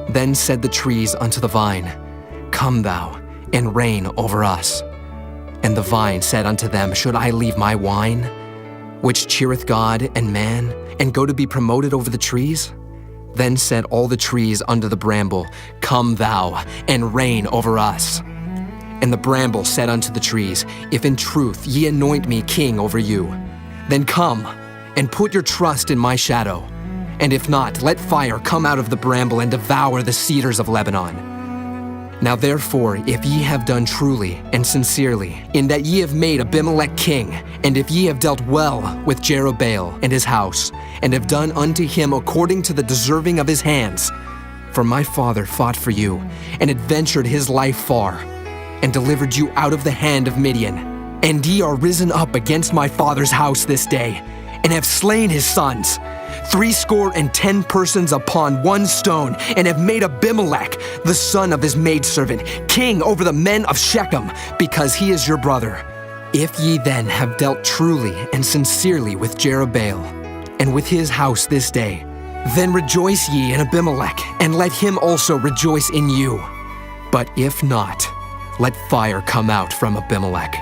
Then said the trees unto the vine, Come thou, and reign over us. And the vine said unto them, Should I leave my wine, which cheereth God and man, and go to be promoted over the trees? Then said all the trees unto the bramble, Come thou, and reign over us. And the bramble said unto the trees, If in truth ye anoint me king over you, then come, and put your trust in my shadow. And if not, let fire come out of the bramble and devour the cedars of Lebanon. Now therefore, if ye have done truly and sincerely, in that ye have made Abimelech king, and if ye have dealt well with Jerubbaal and his house, and have done unto him according to the deserving of his hands, for my father fought for you, and adventured his life far, and delivered you out of the hand of Midian, and ye are risen up against my father's house this day, and have slain his sons, 70 persons upon one stone, and have made Abimelech, the son of his maidservant, king over the men of Shechem, because he is your brother. If ye then have dealt truly and sincerely with Jerubbaal, and with his house this day, then rejoice ye in Abimelech, and let him also rejoice in you. But if not, let fire come out from Abimelech,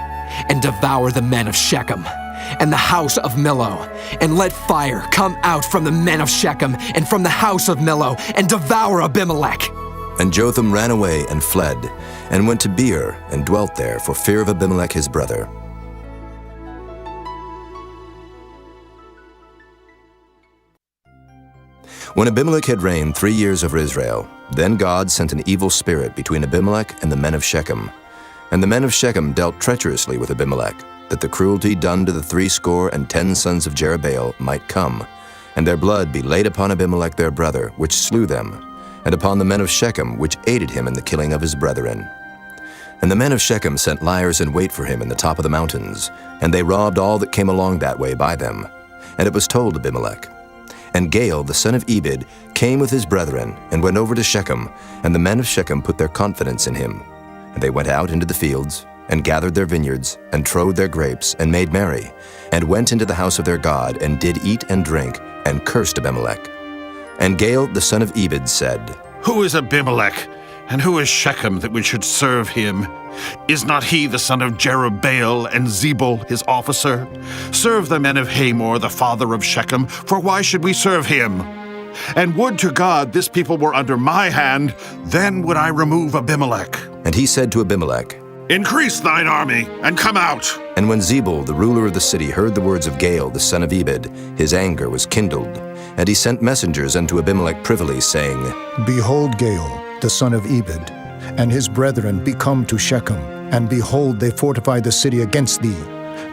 and devour the men of Shechem, and the house of Millo, and let fire come out from the men of Shechem, and from the house of Millo, and devour Abimelech. And Jotham ran away and fled, and went to Beer, and dwelt there for fear of Abimelech his brother. When Abimelech had reigned 3 years over Israel, then God sent an evil spirit between Abimelech and the men of Shechem. And the men of Shechem dealt treacherously with Abimelech, that the cruelty done to the 70 sons of Jerubbaal might come, and their blood be laid upon Abimelech their brother, which slew them, and upon the men of Shechem, which aided him in the killing of his brethren. And the men of Shechem sent liers in wait for him in the top of the mountains, and they robbed all that came along that way by them. And it was told Abimelech. And Gaal, the son of Ebed, came with his brethren, and went over to Shechem, and the men of Shechem put their confidence in him. And they went out into the fields, and gathered their vineyards, and trode their grapes, and made merry, and went into the house of their God, and did eat and drink, and cursed Abimelech. And Gaal the son of Ebed said, Who is Abimelech, and who is Shechem that we should serve him? Is not he the son of Jerubbaal, and Zebul his officer? Serve the men of Hamor, the father of Shechem, for why should we serve him? And would to God this people were under my hand, then would I remove Abimelech. And he said to Abimelech, Increase thine army, and come out. And when Zebul, the ruler of the city, heard the words of Gaal, the son of Ebed, his anger was kindled. And he sent messengers unto Abimelech privily, saying, Behold, Gaal, the son of Ebed, and his brethren be come to Shechem, and behold, they fortify the city against thee.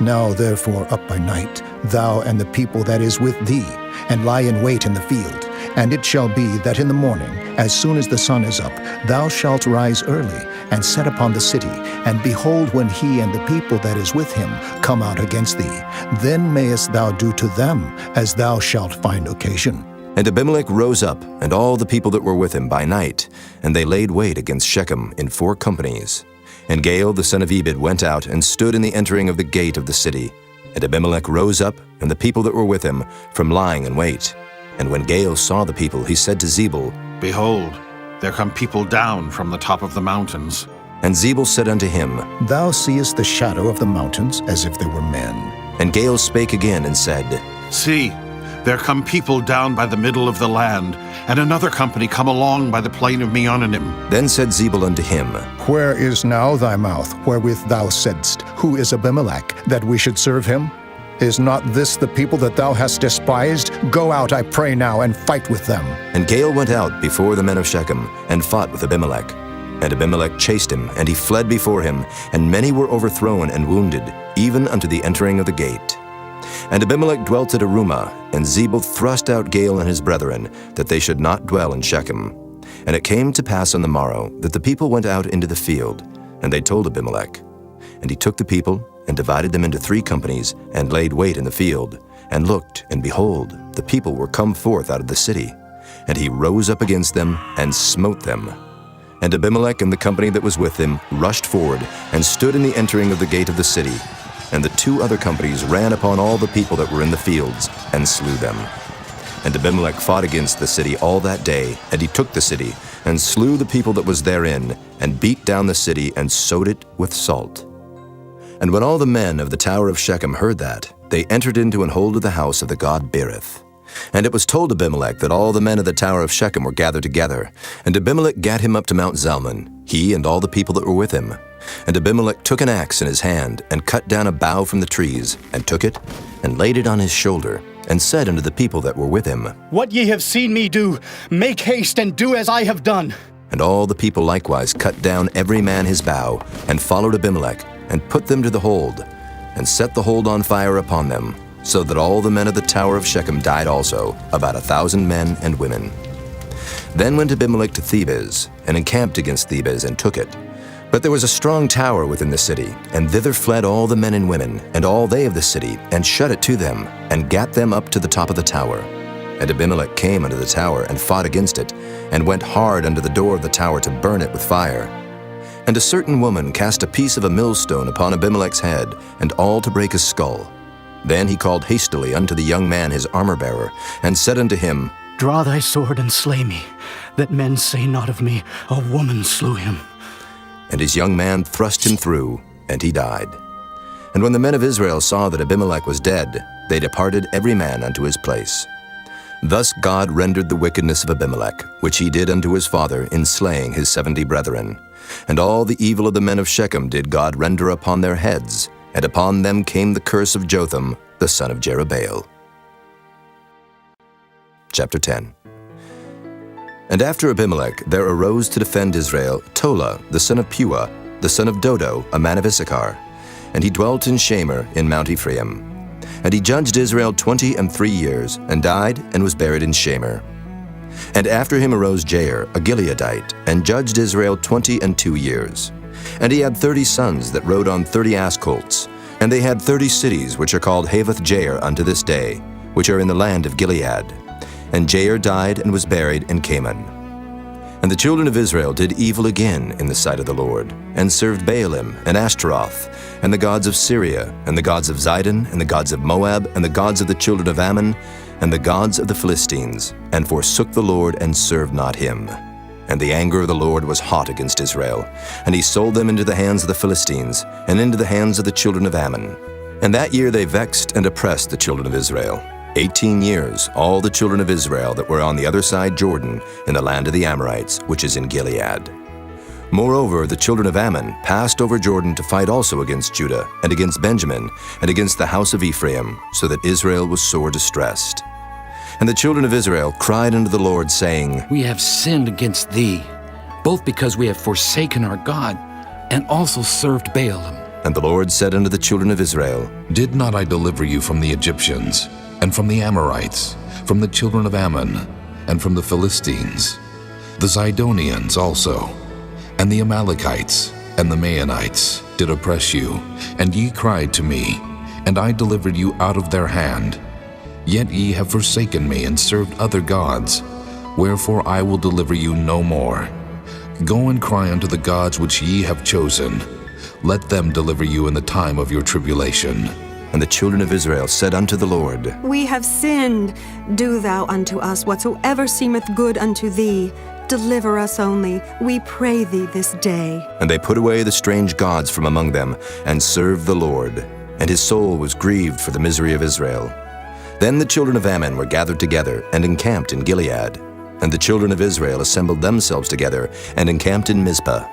Now therefore up by night, thou and the people that is with thee, and lie in wait in the field. And it shall be that in the morning, as soon as the sun is up, thou shalt rise early, and set upon the city. And behold, when he and the people that is with him come out against thee, then mayest thou do to them as thou shalt find occasion. And Abimelech rose up, and all the people that were with him by night, and they laid wait against Shechem in 4 companies. And Gaal the son of Ebed went out, and stood in the entering of the gate of the city. And Abimelech rose up, and the people that were with him, from lying in wait. And when Gaal saw the people, he said to Zebul, Behold, there come people down from the top of the mountains. And Zebul said unto him, Thou seest the shadow of the mountains, as if they were men. And Gaal spake again, and said, See, there come people down by the middle of the land, and another company come along by the plain of Meonanim. Then said Zebul unto him, Where is now thy mouth, wherewith thou saidst, Who is Abimelech, that we should serve him? Is not this the people that thou hast despised? Go out, I pray now, and fight with them. And Gaal went out before the men of Shechem, and fought with Abimelech. And Abimelech chased him, and he fled before him, and many were overthrown and wounded, even unto the entering of the gate. And Abimelech dwelt at Arumah, and Zebul thrust out Gaal and his brethren, that they should not dwell in Shechem. And it came to pass on the morrow, that the people went out into the field, and they told Abimelech. And he took the people, and divided them into 3 companies, and laid wait in the field, and looked, and behold, the people were come forth out of the city. And he rose up against them, and smote them. And Abimelech and the company that was with him rushed forward, and stood in the entering of the gate of the city. And the 2 other companies ran upon all the people that were in the fields, and slew them. And Abimelech fought against the city all that day, and he took the city, and slew the people that was therein, and beat down the city, and sowed it with salt. And when all the men of the tower of Shechem heard that, they entered into and hold of the house of the god Berith. And it was told Abimelech that all the men of the tower of Shechem were gathered together. And Abimelech gat him up to Mount Zalmon, he and all the people that were with him. And Abimelech took an axe in his hand, and cut down a bough from the trees, and took it, and laid it on his shoulder, and said unto the people that were with him, What ye have seen me do, make haste and do as I have done. And all the people likewise cut down every man his bough, and followed Abimelech, and put them to the hold, and set the hold on fire upon them, so that all the men of the tower of Shechem died also, about 1,000 men and women. Then went Abimelech to Thebez, and encamped against Thebez, and took it. But there was a strong tower within the city, and thither fled all the men and women, and all they of the city, and shut it to them, and gat them up to the top of the tower. And Abimelech came unto the tower, and fought against it, and went hard unto the door of the tower to burn it with fire. And a certain woman cast a piece of a millstone upon Abimelech's head, and all to break his skull. Then he called hastily unto the young man his armor-bearer, and said unto him, Draw thy sword and slay me, that men say not of me, A woman slew him. And his young man thrust him through, and he died. And when the men of Israel saw that Abimelech was dead, they departed every man unto his place. Thus God rendered the wickedness of Abimelech, which he did unto his father in slaying his 70 brethren. And all the evil of the men of Shechem did God render upon their heads, and upon them came the curse of Jotham, the son of Jerubbaal. Chapter 10. And after Abimelech there arose to defend Israel Tola, the son of Puah, the son of Dodo, a man of Issachar. And he dwelt in Shamir in Mount Ephraim. And he judged Israel 23 years, and died, and was buried in Shamir. And after him arose Jair, a Gileadite, and judged Israel 22 years. And he had 30 sons that rode on 30 ass colts. And they had 30 cities, which are called Havoth Jair unto this day, which are in the land of Gilead. And Jair died and was buried in Canaan. And the children of Israel did evil again in the sight of the Lord, and served Baalim and Ashtaroth, and the gods of Syria, and the gods of Zidon, and the gods of Moab, and the gods of the children of Ammon, and the gods of the Philistines, and forsook the Lord, and served not him. And the anger of the Lord was hot against Israel, and he sold them into the hands of the Philistines, and into the hands of the children of Ammon. And that year they vexed and oppressed the children of Israel. 18 years, all the children of Israel that were on the other side Jordan, in the land of the Amorites, which is in Gilead. Moreover, the children of Ammon passed over Jordan to fight also against Judah, and against Benjamin, and against the house of Ephraim, so that Israel was sore distressed. And the children of Israel cried unto the Lord, saying, We have sinned against thee, both because we have forsaken our God, and also served Baalim. And the Lord said unto the children of Israel, Did not I deliver you from the Egyptians, and from the Amorites, from the children of Ammon, and from the Philistines, the Zidonians also, and the Amalekites, and the Maonites did oppress you, and ye cried to me, and I delivered you out of their hand. Yet ye have forsaken me, and served other gods, wherefore I will deliver you no more. Go and cry unto the gods which ye have chosen. Let them deliver you in the time of your tribulation. And the children of Israel said unto the Lord, We have sinned. Do thou unto us whatsoever seemeth good unto thee. Deliver us only, we pray thee this day. And they put away the strange gods from among them, and served the Lord. And his soul was grieved for the misery of Israel. Then the children of Ammon were gathered together, and encamped in Gilead. And the children of Israel assembled themselves together, and encamped in Mizpah.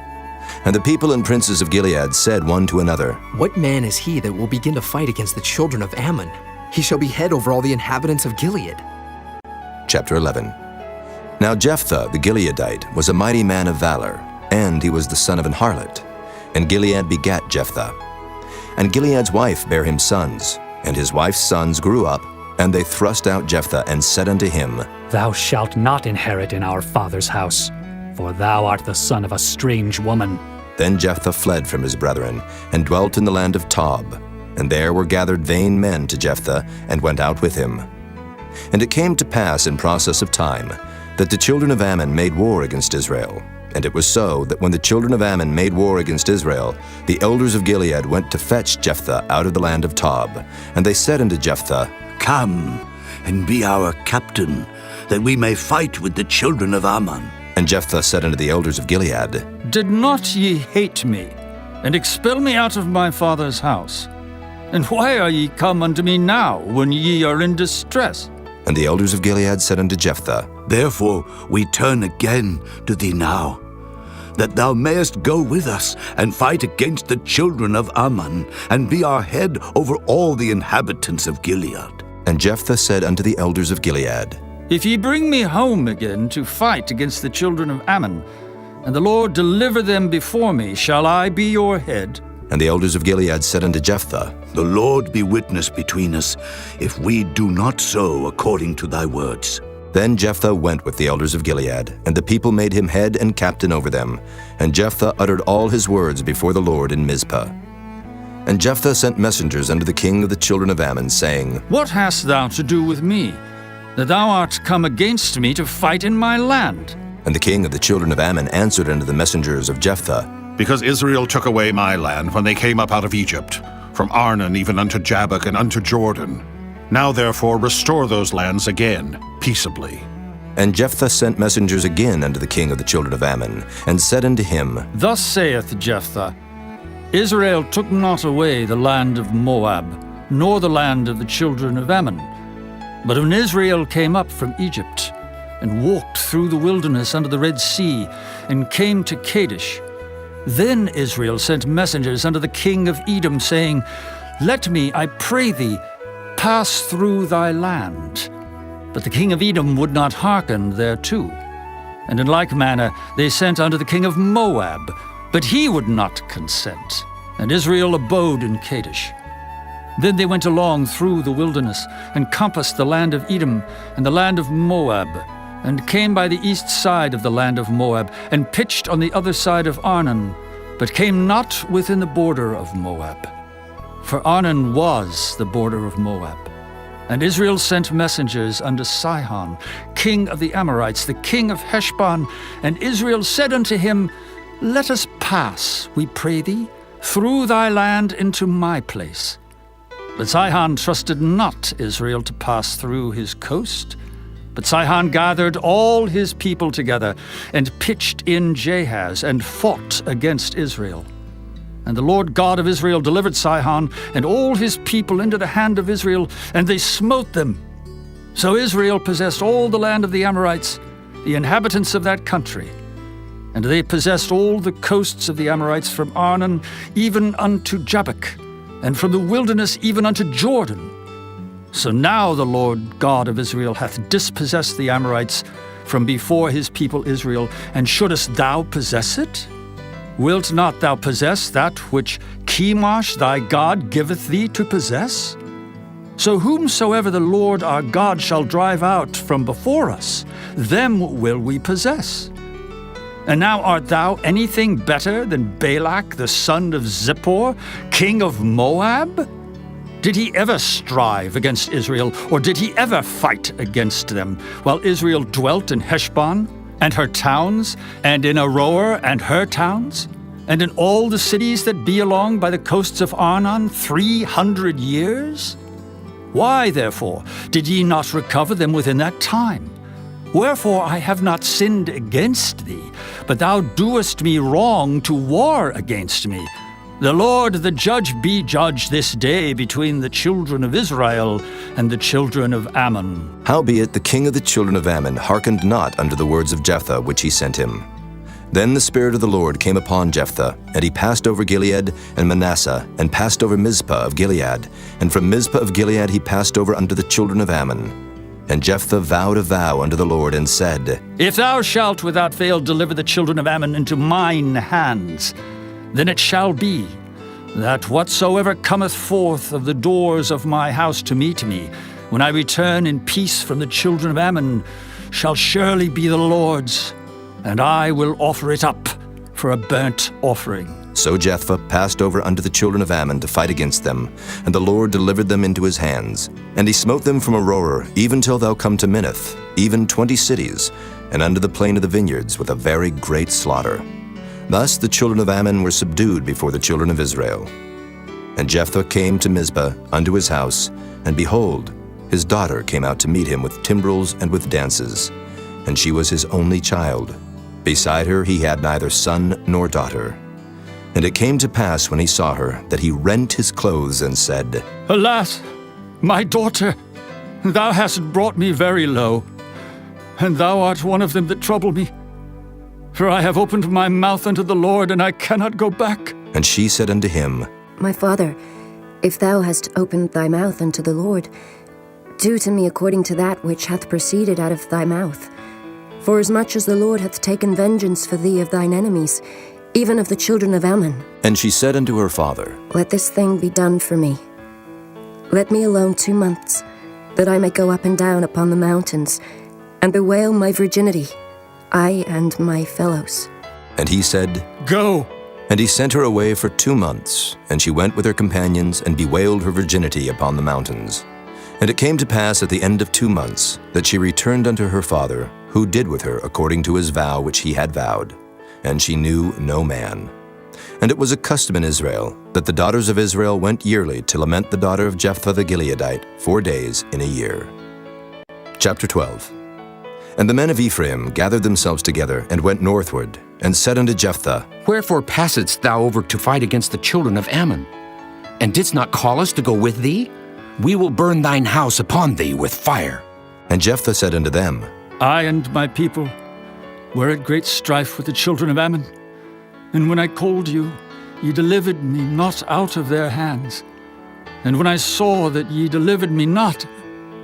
And the people and princes of Gilead said one to another, What man is he that will begin to fight against the children of Ammon? He shall be head over all the inhabitants of Gilead. Chapter 11. Now Jephthah the Gileadite was a mighty man of valor, and he was the son of an harlot. And Gilead begat Jephthah. And Gilead's wife bare him sons, and his wife's sons grew up, and they thrust out Jephthah, and said unto him, Thou shalt not inherit in our father's house, for thou art the son of a strange woman. Then Jephthah fled from his brethren, and dwelt in the land of Tob. and there were gathered vain men to Jephthah, and went out with him. And it came to pass in process of time, that the children of Ammon made war against Israel. And it was so that when the children of Ammon made war against Israel, the elders of Gilead went to fetch Jephthah out of the land of Tob. And they said unto Jephthah, Come, and be our captain, that we may fight with the children of Ammon. And Jephthah said unto the elders of Gilead, Did not ye hate me, and expel me out of my father's house? And why are ye come unto me now, when ye are in distress? And the elders of Gilead said unto Jephthah, Therefore we turn again to thee now, that thou mayest go with us and fight against the children of Ammon, and be our head over all the inhabitants of Gilead. And Jephthah said unto the elders of Gilead, If ye bring me home again to fight against the children of Ammon, and the Lord deliver them before me, shall I be your head? And the elders of Gilead said unto Jephthah, The Lord be witness between us, if we do not so according to thy words. Then Jephthah went with the elders of Gilead, and the people made him head and captain over them. And Jephthah uttered all his words before the Lord in Mizpah. And Jephthah sent messengers unto the king of the children of Ammon, saying, What hast thou to do with me, that thou art come against me to fight in my land? And the king of the children of Ammon answered unto the messengers of Jephthah, Because Israel took away my land when they came up out of Egypt, from Arnon even unto Jabbok and unto Jordan. Now therefore restore those lands again, peaceably. And Jephthah sent messengers again unto the king of the children of Ammon, and said unto him, Thus saith Jephthah, Israel took not away the land of Moab, nor the land of the children of Ammon. But when Israel came up from Egypt, and walked through the wilderness under the Red Sea, and came to Kadesh, then Israel sent messengers unto the king of Edom, saying, Let me, I pray thee, pass through thy land. But the king of Edom would not hearken thereto. And in like manner they sent unto the king of Moab, but he would not consent. And Israel abode in Kadesh. Then they went along through the wilderness, and compassed the land of Edom and the land of Moab, and came by the east side of the land of Moab, and pitched on the other side of Arnon, but came not within the border of Moab. For Arnon was the border of Moab. And Israel sent messengers unto Sihon, king of the Amorites, the king of Heshbon. And Israel said unto him, Let us pass, we pray thee, through thy land into my place. But Sihon trusted not Israel to pass through his coast. But Sihon gathered all his people together, and pitched in Jahaz, and fought against Israel. And the Lord God of Israel delivered Sihon and all his people into the hand of Israel, and they smote them. So Israel possessed all the land of the Amorites, the inhabitants of that country. And they possessed all the coasts of the Amorites from Arnon even unto Jabbok, and from the wilderness even unto Jordan. So now the Lord God of Israel hath dispossessed the Amorites from before his people Israel, and shouldest thou possess it? Wilt not thou possess that which Chemosh thy God giveth thee to possess? So whomsoever the Lord our God shall drive out from before us, them will we possess. And now art thou anything better than Balak the son of Zippor, king of Moab? Did he ever strive against Israel, or did he ever fight against them, while Israel dwelt in Heshbon and her towns, and in Aroer and her towns, and in all the cities that be along by the coasts of Arnon 300 years? Why, therefore, did ye not recover them within that time? Wherefore I have not sinned against thee, but thou doest me wrong to war against me. The Lord the judge be judge this day between the children of Israel and the children of Ammon. Howbeit the king of the children of Ammon hearkened not unto the words of Jephthah which he sent him. Then the Spirit of the Lord came upon Jephthah, and he passed over Gilead and Manasseh, and passed over Mizpah of Gilead, and from Mizpah of Gilead he passed over unto the children of Ammon. And Jephthah vowed a vow unto the Lord, and said, If thou shalt without fail deliver the children of Ammon into mine hands, then it shall be that whatsoever cometh forth of the doors of my house to meet me, when I return in peace from the children of Ammon, shall surely be the Lord's, and I will offer it up for a burnt offering. So Jephthah passed over unto the children of Ammon to fight against them, and the Lord delivered them into his hands. And he smote them from Aroer, even till thou come to Minnith, even 20 cities, and unto the plain of the vineyards, with a very great slaughter. Thus the children of Ammon were subdued before the children of Israel. And Jephthah came to Mizpah unto his house, and behold, his daughter came out to meet him with timbrels and with dances, and she was his only child. Beside her he had neither son nor daughter. And it came to pass when he saw her, that he rent his clothes and said, Alas, my daughter, thou hast brought me very low, and thou art one of them that trouble me. For I have opened my mouth unto the Lord, and I cannot go back. And she said unto him, My father, if thou hast opened thy mouth unto the Lord, do to me according to that which hath proceeded out of thy mouth. Forasmuch as the Lord hath taken vengeance for thee of thine enemies, even of the children of Ammon. And she said unto her father, Let this thing be done for me. Let me alone 2 months, that I may go up and down upon the mountains, and bewail my virginity, I and my fellows. And he said, Go. And he sent her away for 2 months, and she went with her companions, and bewailed her virginity upon the mountains. And it came to pass at the end of 2 months, that she returned unto her father, who did with her according to his vow which he had vowed. And she knew no man. And it was a custom in Israel, that the daughters of Israel went yearly to lament the daughter of Jephthah the Gileadite 4 days in a year. Chapter 12. And the men of Ephraim gathered themselves together, and went northward, and said unto Jephthah, Wherefore passedst thou over to fight against the children of Ammon? And didst not call us to go with thee? We will burn thine house upon thee with fire. And Jephthah said unto them, I and my people were at great strife with the children of Ammon. And when I called you, ye delivered me not out of their hands. And when I saw that ye delivered me not,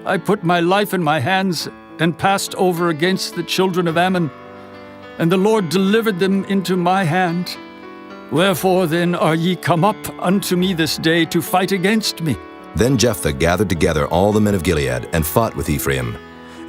I put my life in my hands, and passed over against the children of Ammon. And the Lord delivered them into my hand. Wherefore then are ye come up unto me this day to fight against me? Then Jephthah gathered together all the men of Gilead, and fought with Ephraim.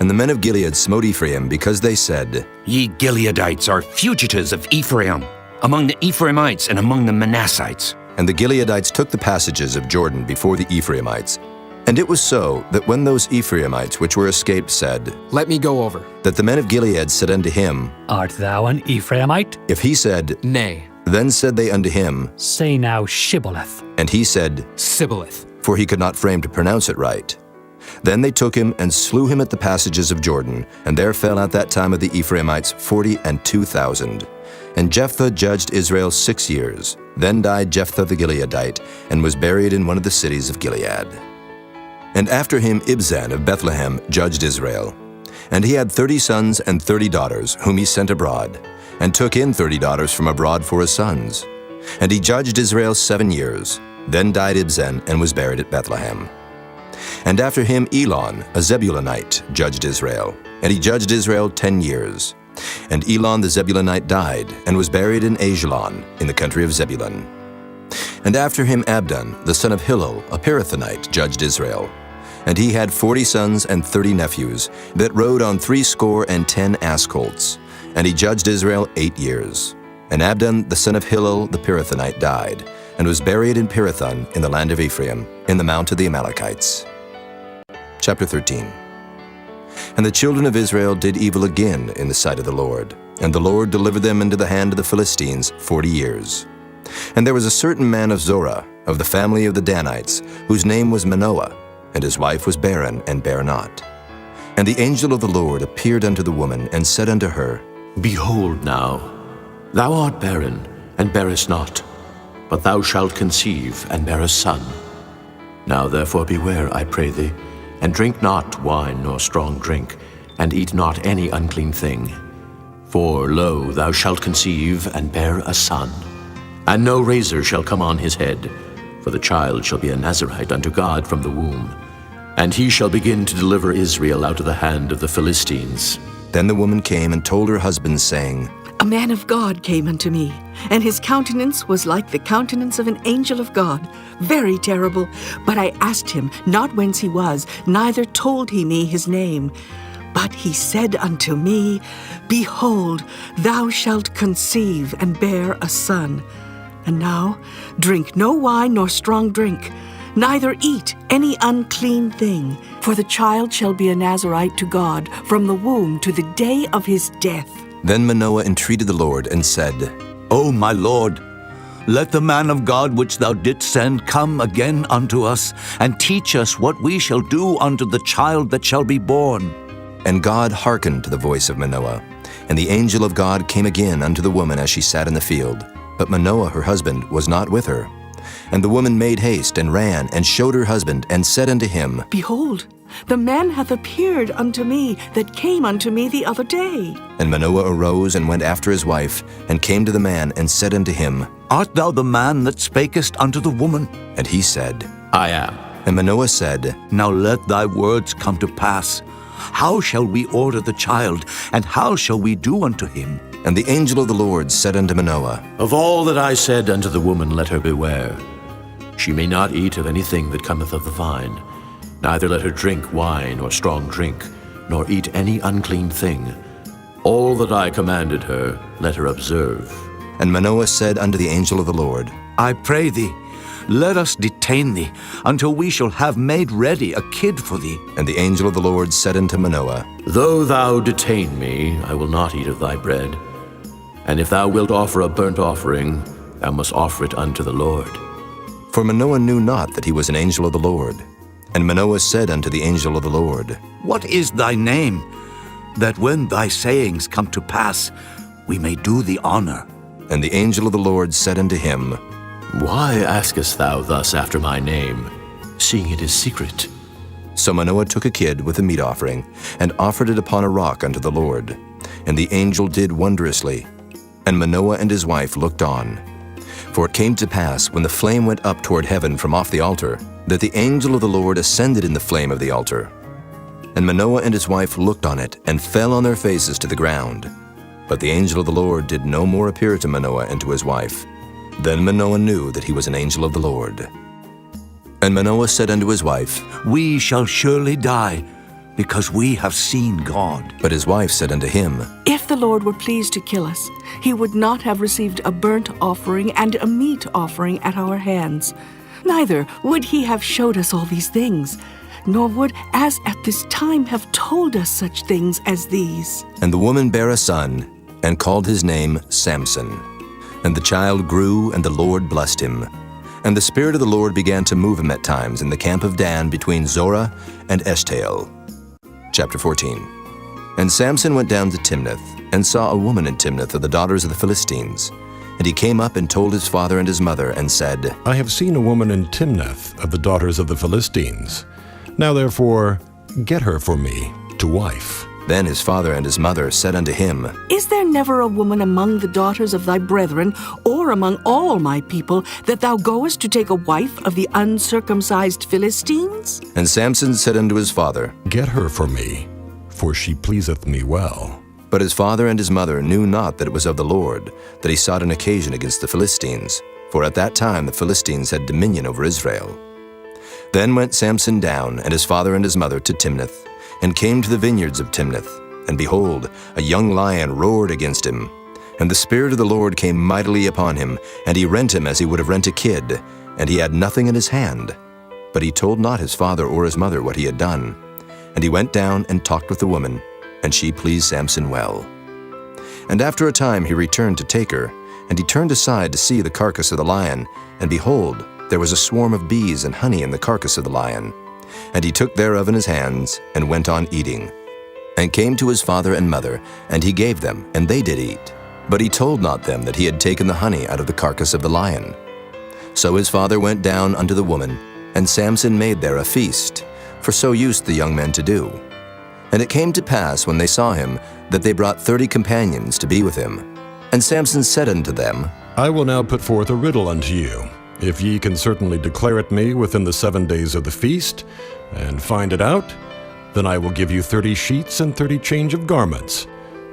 And the men of Gilead smote Ephraim, because they said, Ye Gileadites are fugitives of Ephraim, among the Ephraimites and among the Manassites. And the Gileadites took the passages of Jordan before the Ephraimites. And it was so, that when those Ephraimites which were escaped said, Let me go over, that the men of Gilead said unto him, Art thou an Ephraimite? If he said, Nay. Then said they unto him, Say now Shibboleth. And he said, Sibboleth. For he could not frame to pronounce it right. Then they took him, and slew him at the passages of Jordan, and there fell at that time of the Ephraimites 42,000. And Jephthah judged Israel 6 years. Then died Jephthah the Gileadite, and was buried in one of the cities of Gilead. And after him Ibzan of Bethlehem judged Israel. And he had 30 sons and 30 daughters, whom he sent abroad, and took in 30 daughters from abroad for his sons. And he judged Israel 7 years. Then died Ibzan, and was buried at Bethlehem. And after him Elon, a Zebulunite, judged Israel. And he judged Israel 10 years. And Elon the Zebulunite died, and was buried in Ajalon, in the country of Zebulun. And after him Abdon, the son of Hillel, a Pirathonite, judged Israel. And he had 40 sons and 30 nephews, that rode on 70 ass colts. And he judged Israel 8 years. And Abdon, the son of Hillel, the Pirathonite, died, and was buried in Pirathon, in the land of Ephraim, in the mount of the Amalekites. Chapter 13. And the children of Israel did evil again in the sight of the Lord, and the Lord delivered them into the hand of the Philistines 40 years. And there was a certain man of Zorah, of the family of the Danites, whose name was Manoah, and his wife was barren, and bare not. And the angel of the Lord appeared unto the woman, and said unto her, Behold now, thou art barren, and bearest not, but thou shalt conceive, and bear a son. Now therefore beware, I pray thee, and drink not wine nor strong drink, and eat not any unclean thing. For, lo, thou shalt conceive, and bear a son. And no razor shall come on his head, for the child shall be a Nazarite unto God from the womb. And he shall begin to deliver Israel out of the hand of the Philistines. Then the woman came and told her husband, saying, A man of God came unto me, and his countenance was like the countenance of an angel of God, very terrible. But I asked him not whence he was, neither told he me his name. But he said unto me, Behold, thou shalt conceive and bear a son, And now, drink no wine nor strong drink, neither eat any unclean thing, for the child shall be a Nazirite to God from the womb to the day of his death. Then Manoah entreated the Lord and said, O my Lord, let the man of God which thou didst send come again unto us, and teach us what we shall do unto the child that shall be born. And God hearkened to the voice of Manoah. And the angel of God came again unto the woman as she sat in the field. But Manoah her husband was not with her. And the woman made haste, and ran, and showed her husband, and said unto him, Behold, the man hath appeared unto me that came unto me the other day. And Manoah arose and went after his wife, and came to the man, and said unto him, Art thou the man that spakest unto the woman? And he said, I am. And Manoah said, Now let thy words come to pass. How shall we order the child, and how shall we do unto him? And the angel of the Lord said unto Manoah, Of all that I said unto the woman, let her beware. She may not eat of anything that cometh of the vine, neither let her drink wine or strong drink, nor eat any unclean thing. All that I commanded her, let her observe. And Manoah said unto the angel of the Lord, I pray thee, let us detain thee until we shall have made ready a kid for thee. And the angel of the Lord said unto Manoah, Though thou detain me, I will not eat of thy bread. And if thou wilt offer a burnt offering, thou must offer it unto the Lord. For Manoah knew not that he was an angel of the Lord. And Manoah said unto the angel of the Lord, What is thy name, that when thy sayings come to pass, we may do thee honor? And the angel of the Lord said unto him, Why askest thou thus after my name, seeing it is secret? So Manoah took a kid with a meat offering, and offered it upon a rock unto the Lord. And the angel did wondrously. And Manoah and his wife looked on. For it came to pass, when the flame went up toward heaven from off the altar, that the angel of the Lord ascended in the flame of the altar. And Manoah and his wife looked on it, and fell on their faces to the ground. But the angel of the Lord did no more appear to Manoah and to his wife. Then Manoah knew that he was an angel of the Lord. And Manoah said unto his wife, We shall surely die, because we have seen God. But his wife said unto him, If the Lord were pleased to kill us, he would not have received a burnt offering and a meat offering at our hands. Neither would he have showed us all these things, nor would, as at this time, have told us such things as these. And the woman bare a son, and called his name Samson. And the child grew, and the Lord blessed him. And the Spirit of the Lord began to move him at times in the camp of Dan between Zorah and Eshtaol. Chapter 14. And Samson went down to Timnath, and saw a woman in Timnath of the daughters of the Philistines. And he came up and told his father and his mother, and said, I have seen a woman in Timnath of the daughters of the Philistines. Now therefore, get her for me to wife. Then his father and his mother said unto him, Is there never a woman among the daughters of thy brethren, or among all my people, that thou goest to take a wife of the uncircumcised Philistines? And Samson said unto his father, Get her for me, for she pleaseth me well. But his father and his mother knew not that it was of the Lord, that he sought an occasion against the Philistines, for at that time the Philistines had dominion over Israel. Then went Samson down, and his father and his mother, to Timnath, and came to the vineyards of Timnath. And behold, a young lion roared against him. And the Spirit of the Lord came mightily upon him, and he rent him as he would have rent a kid, and he had nothing in his hand. But he told not his father or his mother what he had done. And he went down and talked with the woman, and she pleased Samson well. And after a time he returned to take her, and he turned aside to see the carcass of the lion, and behold, there was a swarm of bees and honey in the carcass of the lion. And he took thereof in his hands, and went on eating. And came to his father and mother, and he gave them, and they did eat. But he told not them that he had taken the honey out of the carcass of the lion. So his father went down unto the woman, and Samson made there a feast, for so used the young men to do. And it came to pass, when they saw him, that they brought 30 companions to be with him. And Samson said unto them, I will now put forth a riddle unto you. If ye can certainly declare it me within the 7 days of the feast, and find it out, then I will give you 30 sheets and 30 change of garments.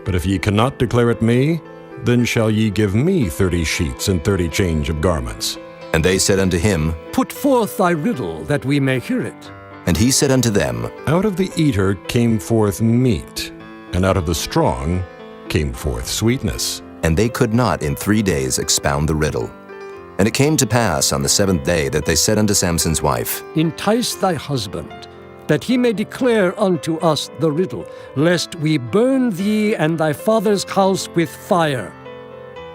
But if ye cannot declare it me, then shall ye give me 30 sheets and 30 change of garments. And they said unto him, Put forth thy riddle, that we may hear it. And he said unto them, Out of the eater came forth meat, and out of the strong came forth sweetness. And they could not in 3 days expound the riddle. And it came to pass on the 7th day that they said unto Samson's wife, Entice thy husband, that he may declare unto us the riddle, lest we burn thee and thy father's house with fire.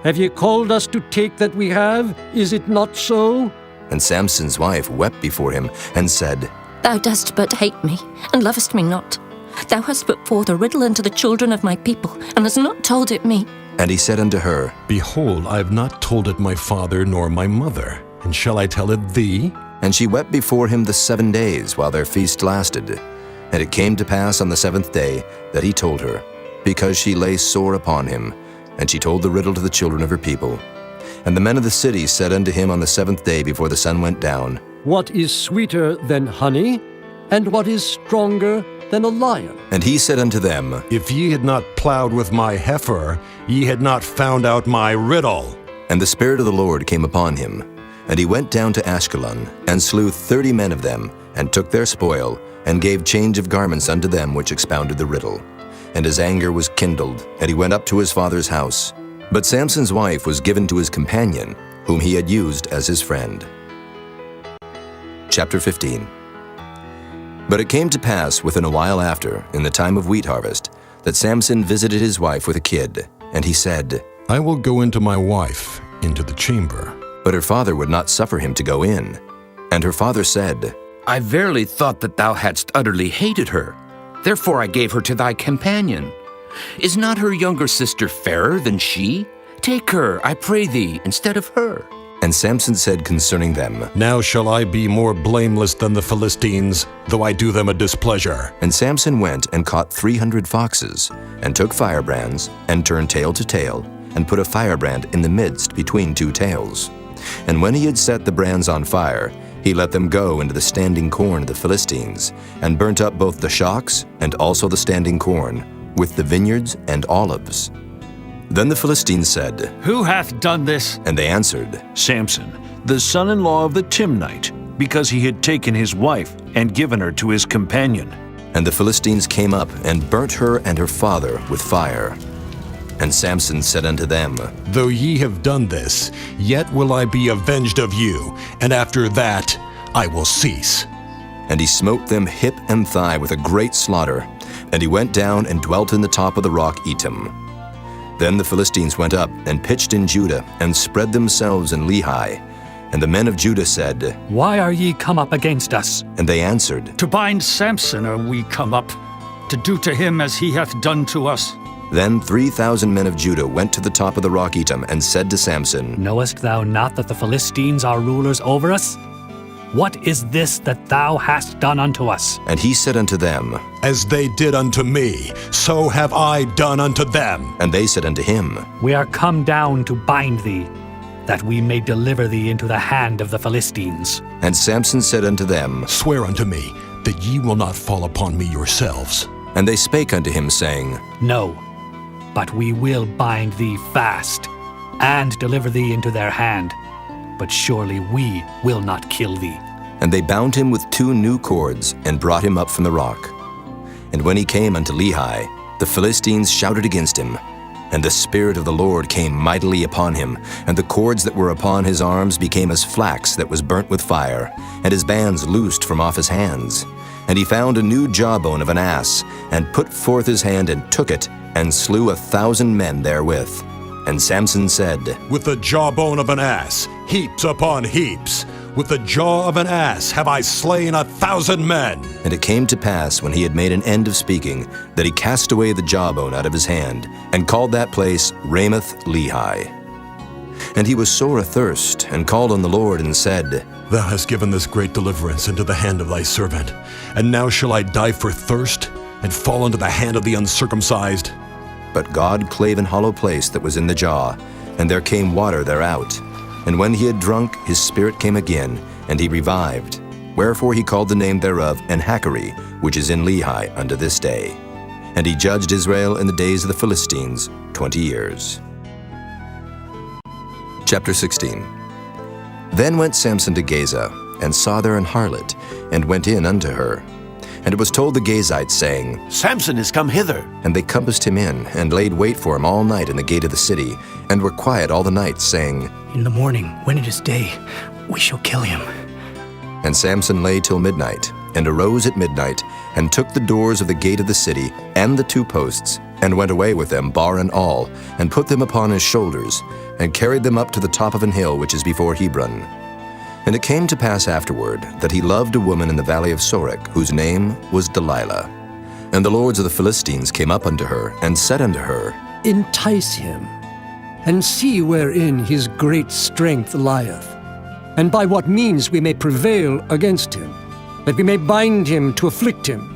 Have ye called us to take that we have? Is it not so? And Samson's wife wept before him, and said, Thou dost but hate me, and lovest me not. Thou hast put forth a riddle unto the children of my people, and hast not told it me. And he said unto her, Behold, I have not told it my father nor my mother, and shall I tell it thee? And she wept before him the 7 days while their feast lasted. And it came to pass on the 7th day that he told her, because she lay sore upon him. And she told the riddle to the children of her people. And the men of the city said unto him on the 7th day before the sun went down, What is sweeter than honey, and what is stronger than a lion? And he said unto them, If ye had not plowed with my heifer, ye had not found out my riddle. And the Spirit of the Lord came upon him. And he went down to Ashkelon, and slew 30 men of them, and took their spoil, and gave change of garments unto them which expounded the riddle. And his anger was kindled, and he went up to his father's house. But Samson's wife was given to his companion, whom he had used as his friend. Chapter 15. But it came to pass within a while after, in the time of wheat harvest, that Samson visited his wife with a kid. And he said, I will go into my wife, into the chamber. But her father would not suffer him to go in. And her father said, I verily thought that thou hadst utterly hated her. Therefore I gave her to thy companion. Is not her younger sister fairer than she? Take her, I pray thee, instead of her. And Samson said concerning them, Now shall I be more blameless than the Philistines, though I do them a displeasure. And Samson went and caught 300 foxes, and took firebrands, and turned tail to tail, and put a firebrand in the midst between 2 tails. And when he had set the brands on fire, he let them go into the standing corn of the Philistines, and burnt up both the shocks and also the standing corn, with the vineyards and olives. Then the Philistines said, Who hath done this? And they answered, Samson, the son-in-law of the Timnite, because he had taken his wife and given her to his companion. And the Philistines came up and burnt her and her father with fire. And Samson said unto them, Though ye have done this, yet will I be avenged of you, and after that I will cease. And he smote them hip and thigh with a great slaughter. And he went down and dwelt in the top of the rock Etam. Then the Philistines went up and pitched in Judah, and spread themselves in Lehi. And the men of Judah said, Why are ye come up against us? And they answered, To bind Samson are we come up, to do to him as he hath done to us. Then 3,000 men of Judah went to the top of the rock Etam, and said to Samson, Knowest thou not that the Philistines are rulers over us? What is this that thou hast done unto us? And he said unto them, As they did unto me, so have I done unto them. And they said unto him, We are come down to bind thee, that we may deliver thee into the hand of the Philistines. And Samson said unto them, Swear unto me that ye will not fall upon me yourselves. And they spake unto him, saying, No, but we will bind thee fast, and deliver thee into their hand. But surely we will not kill thee. And they bound him with 2 new cords, and brought him up from the rock. And when he came unto Lehi, the Philistines shouted against him. And the Spirit of the Lord came mightily upon him, and the cords that were upon his arms became as flax that was burnt with fire, and his bands loosed from off his hands. And he found a new jawbone of an ass, and put forth his hand and took it, and slew 1,000 men therewith. And Samson said, With the jawbone of an ass, heaps upon heaps, with the jaw of an ass have I slain 1,000 men. And it came to pass, when he had made an end of speaking, that he cast away the jawbone out of his hand, and called that place Ramoth Lehi. And he was sore athirst, and called on the Lord, and said, Thou hast given this great deliverance into the hand of thy servant, and now shall I die for thirst, and fall into the hand of the uncircumcised? But God clave an hollow place that was in the jaw, and there came water thereout. And when he had drunk, his spirit came again, and he revived. Wherefore he called the name thereof Enhakkore, which is in Lehi unto this day. And he judged Israel in the days of the Philistines 20 years. Chapter 16. Then went Samson to Gaza, and saw there an harlot, and went in unto her. And it was told the Gazites, saying, Samson is come hither. And they compassed him in, and laid wait for him all night in the gate of the city, and were quiet all the night, saying, In the morning, when it is day, we shall kill him. And Samson lay till midnight, and arose at midnight, and took the doors of the gate of the city, and the 2 posts, and went away with them, bar and all, and put them upon his shoulders, and carried them up to the top of an hill which is before Hebron. And it came to pass afterward that he loved a woman in the valley of Sorek, whose name was Delilah. And the lords of the Philistines came up unto her, and said unto her, Entice him, and see wherein his great strength lieth, and by what means we may prevail against him, that we may bind him to afflict him.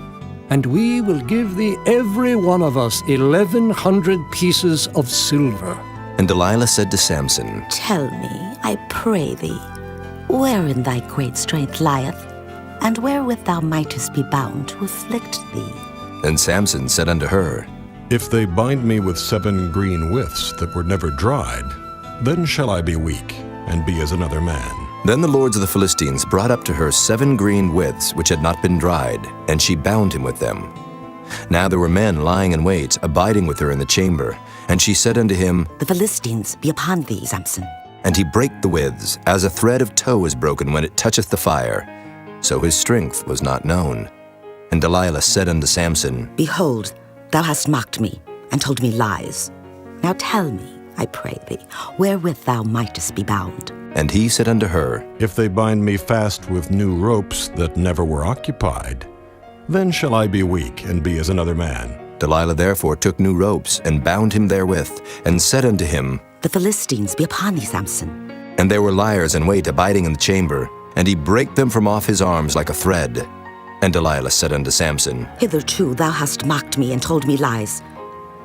And we will give thee every one of us 1,100 pieces of silver. And Delilah said to Samson, Tell me, I pray thee, wherein thy great strength lieth, and wherewith thou mightest be bound to afflict thee. And Samson said unto her, If they bind me with 7 green withs that were never dried, then shall I be weak, and be as another man. Then the lords of the Philistines brought up to her 7 green withs which had not been dried, and she bound him with them. Now there were men lying in wait, abiding with her in the chamber. And she said unto him, The Philistines be upon thee, Samson. And he brake the withs, as a thread of tow is broken when it toucheth the fire. So his strength was not known. And Delilah said unto Samson, Behold, thou hast mocked me, and told me lies. Now tell me, I pray thee, wherewith thou mightest be bound. And he said unto her, If they bind me fast with new ropes that never were occupied, then shall I be weak, and be as another man. Delilah therefore took new ropes, and bound him therewith, and said unto him, The Philistines be upon thee, Samson. And there were liers in wait abiding in the chamber, and he brake them from off his arms like a thread. And Delilah said unto Samson, Hitherto thou hast mocked me, and told me lies.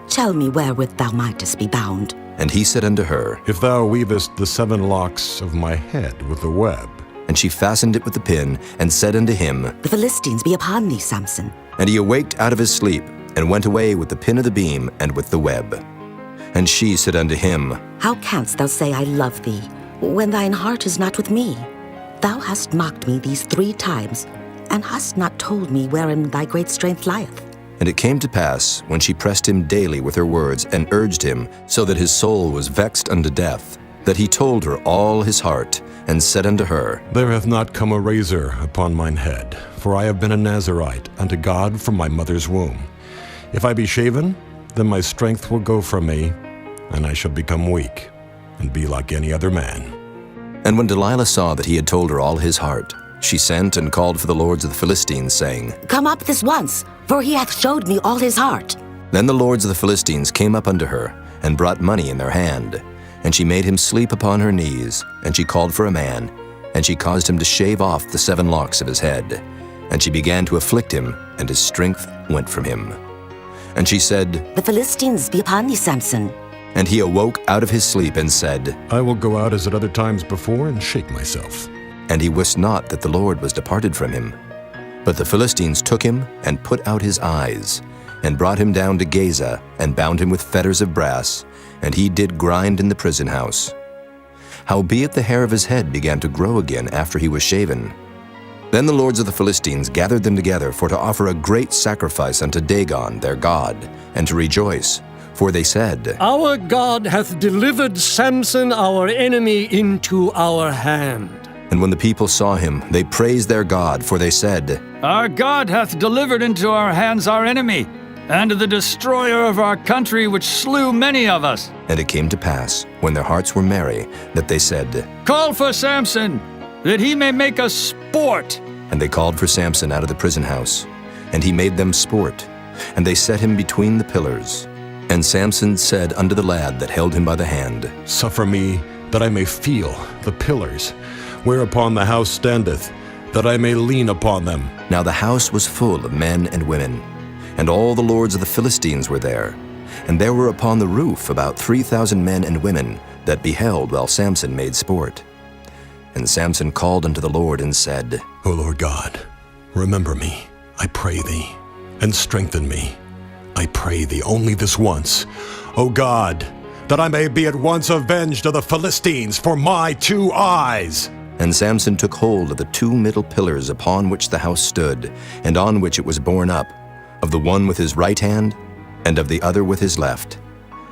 Tell me wherewith thou mightest be bound. And he said unto her, If thou weavest the 7 locks of my head with a web. And she fastened it with the pin, and said unto him, The Philistines be upon thee, Samson. And he awaked out of his sleep, and went away with the pin of the beam, and with the web. And she said unto him, How canst thou say, I love thee, when thine heart is not with me? Thou hast mocked me these 3 times, and hast not told me wherein thy great strength lieth. And it came to pass, when she pressed him daily with her words, and urged him, so that his soul was vexed unto death, that he told her all his heart, and said unto her, There hath not come a razor upon mine head, for I have been a Nazarite unto God from my mother's womb. If I be shaven, then my strength will go from me, and I shall become weak, and be like any other man. And when Delilah saw that he had told her all his heart, she sent and called for the lords of the Philistines, saying, Come up this once, for he hath showed me all his heart. Then the lords of the Philistines came up unto her, and brought money in their hand. And she made him sleep upon her knees, and she called for a man, and she caused him to shave off the 7 locks of his head. And she began to afflict him, and his strength went from him. And she said, The Philistines be upon thee, Samson. And he awoke out of his sleep, and said, I will go out as at other times before, and shake myself. And he wist not that the Lord was departed from him. But the Philistines took him, and put out his eyes, and brought him down to Gaza, and bound him with fetters of brass, and he did grind in the prison house. Howbeit the hair of his head began to grow again after he was shaven. Then the lords of the Philistines gathered them together for to offer a great sacrifice unto Dagon their god, and to rejoice. For they said, Our God hath delivered Samson our enemy into our hand. And when the people saw him, they praised their God, for they said, Our God hath delivered into our hands our enemy, and the destroyer of our country, which slew many of us. And it came to pass, when their hearts were merry, that they said, Call for Samson, that he may make us sport. And they called for Samson out of the prison house, and he made them sport, and they set him between the pillars. And Samson said unto the lad that held him by the hand, Suffer me, that I may feel the pillars, whereupon the house standeth, that I may lean upon them. Now the house was full of men and women, and all the lords of the Philistines were there. And there were upon the roof about 3,000 men and women that beheld while Samson made sport. And Samson called unto the Lord and said, O Lord God, remember me, I pray thee, and strengthen me. I pray thee only this once, O God, that I may be at once avenged of the Philistines for my 2 eyes. And Samson took hold of the 2 middle pillars upon which the house stood, and on which it was borne up, of the one with his right hand, and of the other with his left.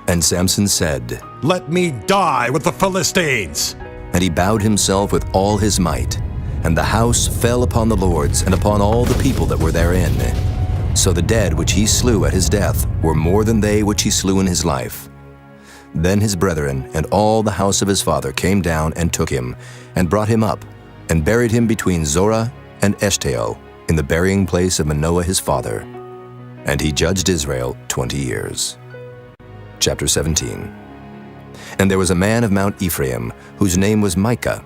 And Samson said, "Let me die with the Philistines!" And he bowed himself with all his might, and the house fell upon the lords and upon all the people that were therein. So the dead which he slew at his death were more than they which he slew in his life. Then his brethren and all the house of his father came down and took him, and brought him up, and buried him between Zorah and Eshtaol, in the burying place of Manoah his father. And he judged Israel 20 years. Chapter 17. And there was a man of Mount Ephraim, whose name was Micah.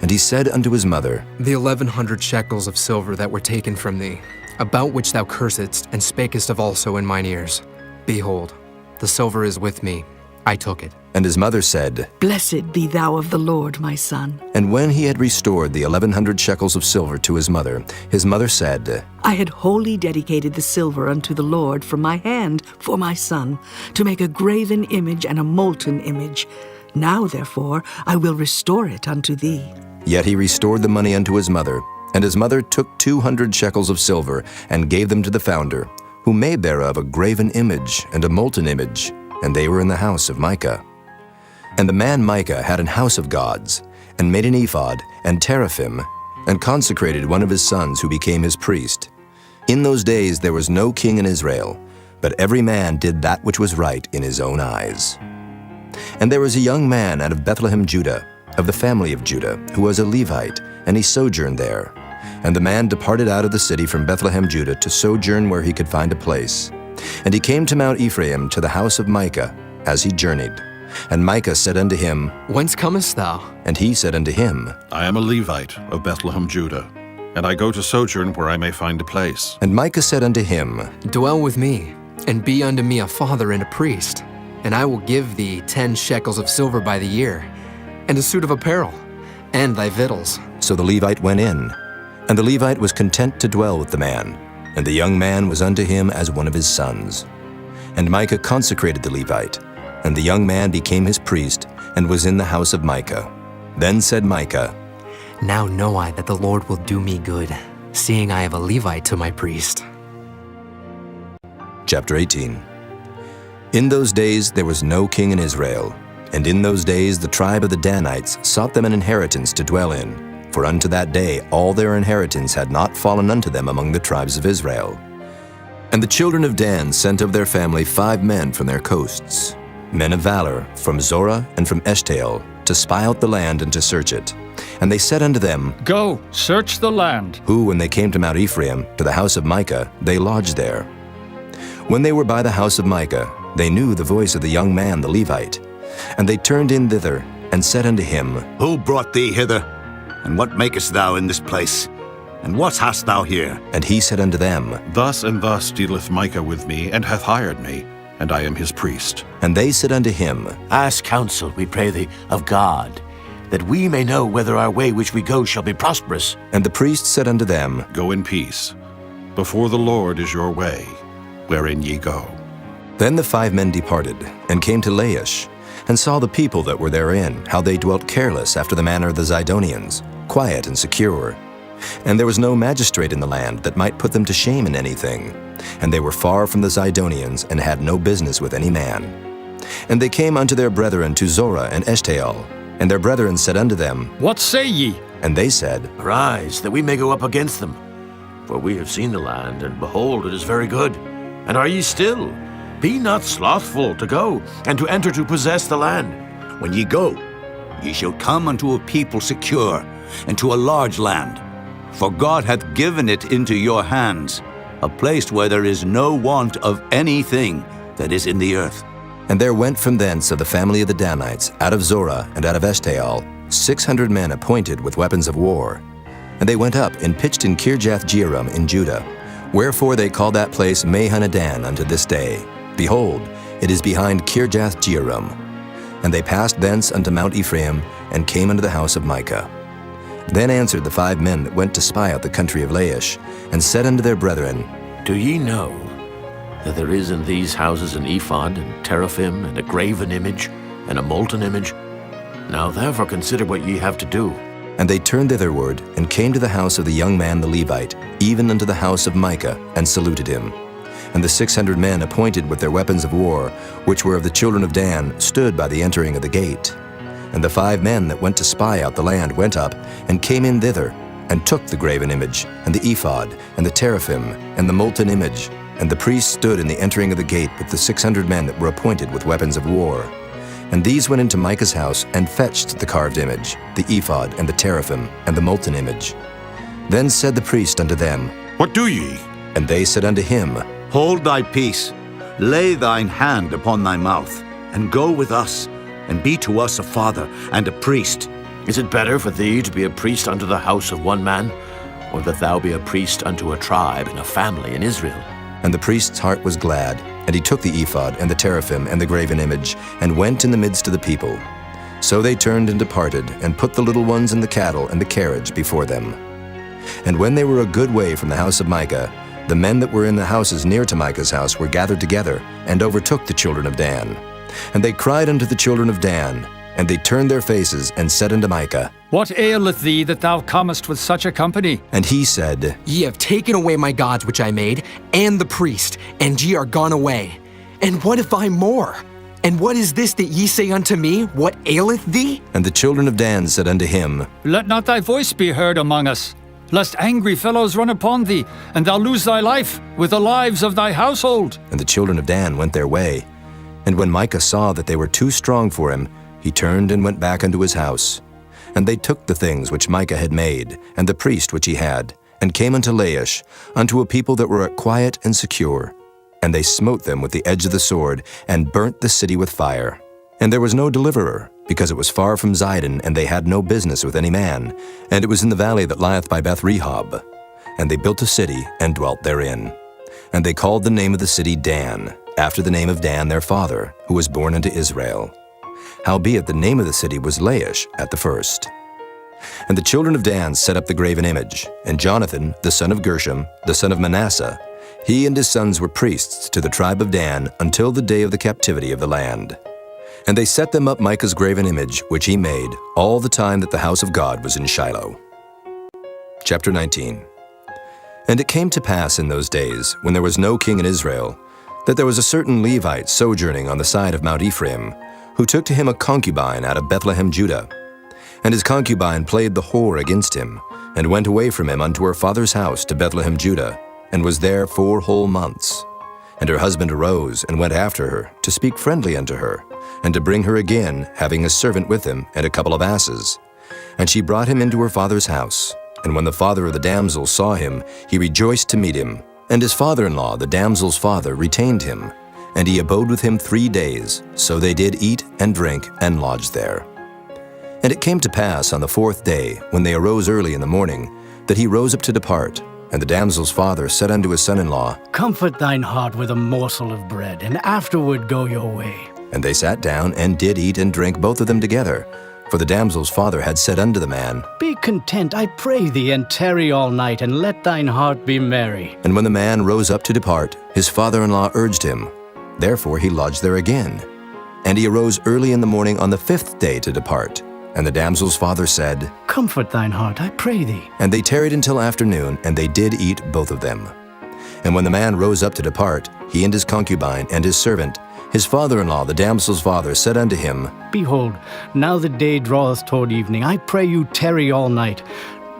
And he said unto his mother, The 1,100 shekels of silver that were taken from thee, about which thou cursedst, and spakest of also in mine ears. Behold, the silver is with me, I took it. And his mother said, Blessed be thou of the Lord, my son. And when he had restored the 1,100 shekels of silver to his mother said, I had wholly dedicated the silver unto the Lord from my hand for my son, to make a graven image and a molten image. Now, therefore, I will restore it unto thee. Yet he restored the money unto his mother, and his mother took 200 shekels of silver, and gave them to the founder, who made thereof a graven image and a molten image, and they were in the house of Micah. And the man Micah had an house of gods, and made an ephod and teraphim, and consecrated one of his sons who became his priest. In those days there was no king in Israel, but every man did that which was right in his own eyes. And there was a young man out of Bethlehem, Judah, of the family of Judah, who was a Levite, and he sojourned there. And the man departed out of the city from Bethlehem, Judah, to sojourn where he could find a place. And he came to Mount Ephraim, to the house of Micah, as he journeyed. And Micah said unto him, Whence comest thou? And he said unto him, I am a Levite of Bethlehem, Judah, and I go to sojourn where I may find a place. And Micah said unto him, Dwell with me, and be unto me a father and a priest, and I will give thee 10 shekels of silver by the year, and a suit of apparel, and thy victuals. So the Levite went in, and the Levite was content to dwell with the man, and the young man was unto him as one of his sons. And Micah consecrated the Levite, and the young man became his priest, and was in the house of Micah. Then said Micah, Now know I that the Lord will do me good, seeing I have a Levite to my priest. Chapter 18. In those days there was no king in Israel, and in those days the tribe of the Danites sought them an inheritance to dwell in, for unto that day all their inheritance had not fallen unto them among the tribes of Israel. And the children of Dan sent of their family 5 men from their coasts, men of valor, from Zorah and from Eshtaol, to spy out the land and to search it. And they said unto them, Go, search the land. Who, when they came to Mount Ephraim, to the house of Micah, they lodged there. When they were by the house of Micah, they knew the voice of the young man the Levite. And they turned in thither, and said unto him, Who brought thee hither? And what makest thou in this place? And what hast thou here? And he said unto them, Thus and thus dealeth Micah with me, and hath hired me, and I am his priest. And they said unto him, Ask counsel, we pray thee, of God, that we may know whether our way which we go shall be prosperous. And the priest said unto them, Go in peace. Before the Lord is your way, wherein ye go. Then the 5 men departed, and came to Laish, and saw the people that were therein, how they dwelt careless after the manner of the Zidonians, quiet and secure. And there was no magistrate in the land that might put them to shame in anything. And they were far from the Zidonians, and had no business with any man. And they came unto their brethren to Zorah and Eshtaol. And their brethren said unto them, What say ye? And they said, Arise, that we may go up against them. For we have seen the land, and behold, it is very good. And are ye still? Be not slothful to go, and to enter to possess the land. When ye go, ye shall come unto a people secure, and to a large land. For God hath given it into your hands, a place where there is no want of anything that is in the earth. And there went from thence of the family of the Danites, out of Zorah and out of Eshtaol, 600 men appointed with weapons of war. And they went up and pitched in Kirjath-jearim in Judah. Wherefore they call that place Mahanadan unto this day. Behold, it is behind Kirjath-jearim. And they passed thence unto Mount Ephraim, and came unto the house of Micah. Then answered the 5 men that went to spy out the country of Laish, and said unto their brethren, Do ye know that there is in these houses an ephod, and teraphim, and a graven image, and a molten image? Now therefore consider what ye have to do. And they turned thitherward, and came to the house of the young man the Levite, even unto the house of Micah, and saluted him. And the 600 men appointed with their weapons of war, which were of the children of Dan, stood by the entering of the gate. And the 5 men that went to spy out the land went up, and came in thither, and took the graven image, and the ephod, and the teraphim, and the molten image. And the priests stood in the entering of the gate with the 600 men that were appointed with weapons of war. And these went into Micah's house, and fetched the carved image, the ephod, and the teraphim, and the molten image. Then said the priest unto them, What do ye? And they said unto him, Hold thy peace, lay thine hand upon thy mouth, and go with us, and be to us a father and a priest. Is it better for thee to be a priest unto the house of one man, or that thou be a priest unto a tribe and a family in Israel? And the priest's heart was glad, and he took the ephod, and the teraphim, and the graven image, and went in the midst of the people. So they turned and departed, and put the little ones and the cattle and the carriage before them. And when they were a good way from the house of Micah, the men that were in the houses near to Micah's house were gathered together, and overtook the children of Dan. And they cried unto the children of Dan, and they turned their faces, and said unto Micah, What aileth thee that thou comest with such a company? And he said, Ye have taken away my gods which I made, and the priest, and ye are gone away. And what if I more? And what is this that ye say unto me? What aileth thee? And the children of Dan said unto him, Let not thy voice be heard among us, lest angry fellows run upon thee, and thou lose thy life with the lives of thy household. And the children of Dan went their way. And when Micah saw that they were too strong for him, he turned and went back unto his house. And they took the things which Micah had made, and the priest which he had, and came unto Laish, unto a people that were quiet and secure. And they smote them with the edge of the sword, and burnt the city with fire. And there was no deliverer, because it was far from Zidon, and they had no business with any man. And it was in the valley that lieth by Beth-rehob. And they built a city, and dwelt therein. And they called the name of the city Dan, after the name of Dan their father, who was born unto Israel. Howbeit the name of the city was Laish at the first. And the children of Dan set up the graven image, and Jonathan, the son of Gershom, the son of Manasseh, he and his sons were priests to the tribe of Dan until the day of the captivity of the land. And they set them up Micah's graven image, which he made, all the time that the house of God was in Shiloh. Chapter 19. And it came to pass in those days, when there was no king in Israel, that there was a certain Levite sojourning on the side of Mount Ephraim, who took to him a concubine out of Bethlehem, Judah. And his concubine played the whore against him, and went away from him unto her father's house to Bethlehem, Judah, and was there 4 whole months. And her husband arose, and went after her, to speak friendly unto her, and to bring her again, having a servant with him, and a couple of asses. And she brought him into her father's house. And when the father of the damsel saw him, he rejoiced to meet him. And his father-in-law, the damsel's father, retained him. And he abode with him 3 days. So they did eat and drink, and lodged there. And it came to pass on the 4th day, when they arose early in the morning, that he rose up to depart. And the damsel's father said unto his son-in-law, Comfort thine heart with a morsel of bread, and afterward go your way. And they sat down, and did eat and drink both of them together. For the damsel's father had said unto the man, Be content, I pray thee, and tarry all night, and let thine heart be merry. And when the man rose up to depart, his father-in-law urged him. Therefore he lodged there again. And he arose early in the morning on the 5th day to depart. And the damsel's father said, Comfort thine heart, I pray thee. And they tarried until afternoon, and they did eat both of them. And when the man rose up to depart, he and his concubine and his servant, his father-in-law, the damsel's father, said unto him, Behold, now the day draweth toward evening. I pray you tarry all night.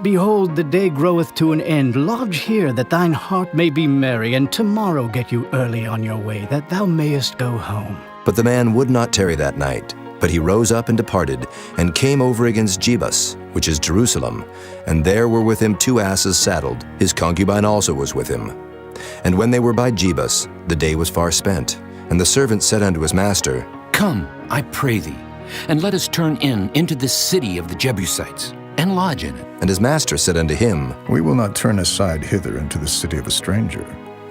Behold, the day groweth to an end. Lodge here, that thine heart may be merry, and tomorrow get you early on your way, that thou mayest go home. But the man would not tarry that night. But he rose up and departed, and came over against Jebus, which is Jerusalem. And there were with him 2 asses saddled. His concubine also was with him. And when they were by Jebus, the day was far spent. And the servant said unto his master, Come, I pray thee, and let us turn into this city of the Jebusites, and lodge in it. And his master said unto him, We will not turn aside hither into the city of a stranger,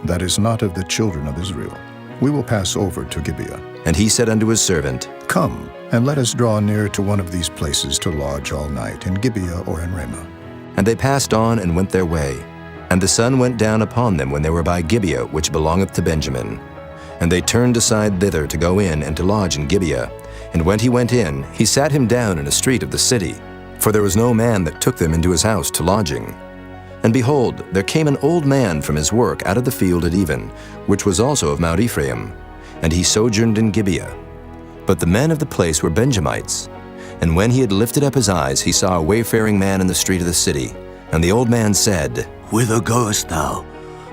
that is not of the children of Israel. We will pass over to Gibeah. And he said unto his servant, Come, and let us draw near to one of these places to lodge all night, in Gibeah or in Ramah. And they passed on and went their way. And the sun went down upon them when they were by Gibeah, which belongeth to Benjamin. And they turned aside thither to go in and to lodge in Gibeah. And when he went in, he sat him down in a street of the city. for there was no man that took them into his house to lodging. And behold, there came an old man from his work out of the field at even, which was also of Mount Ephraim, and he sojourned in Gibeah. But the men of the place were Benjamites. And when he had lifted up his eyes, he saw a wayfaring man in the street of the city. And the old man said, Whither goest thou?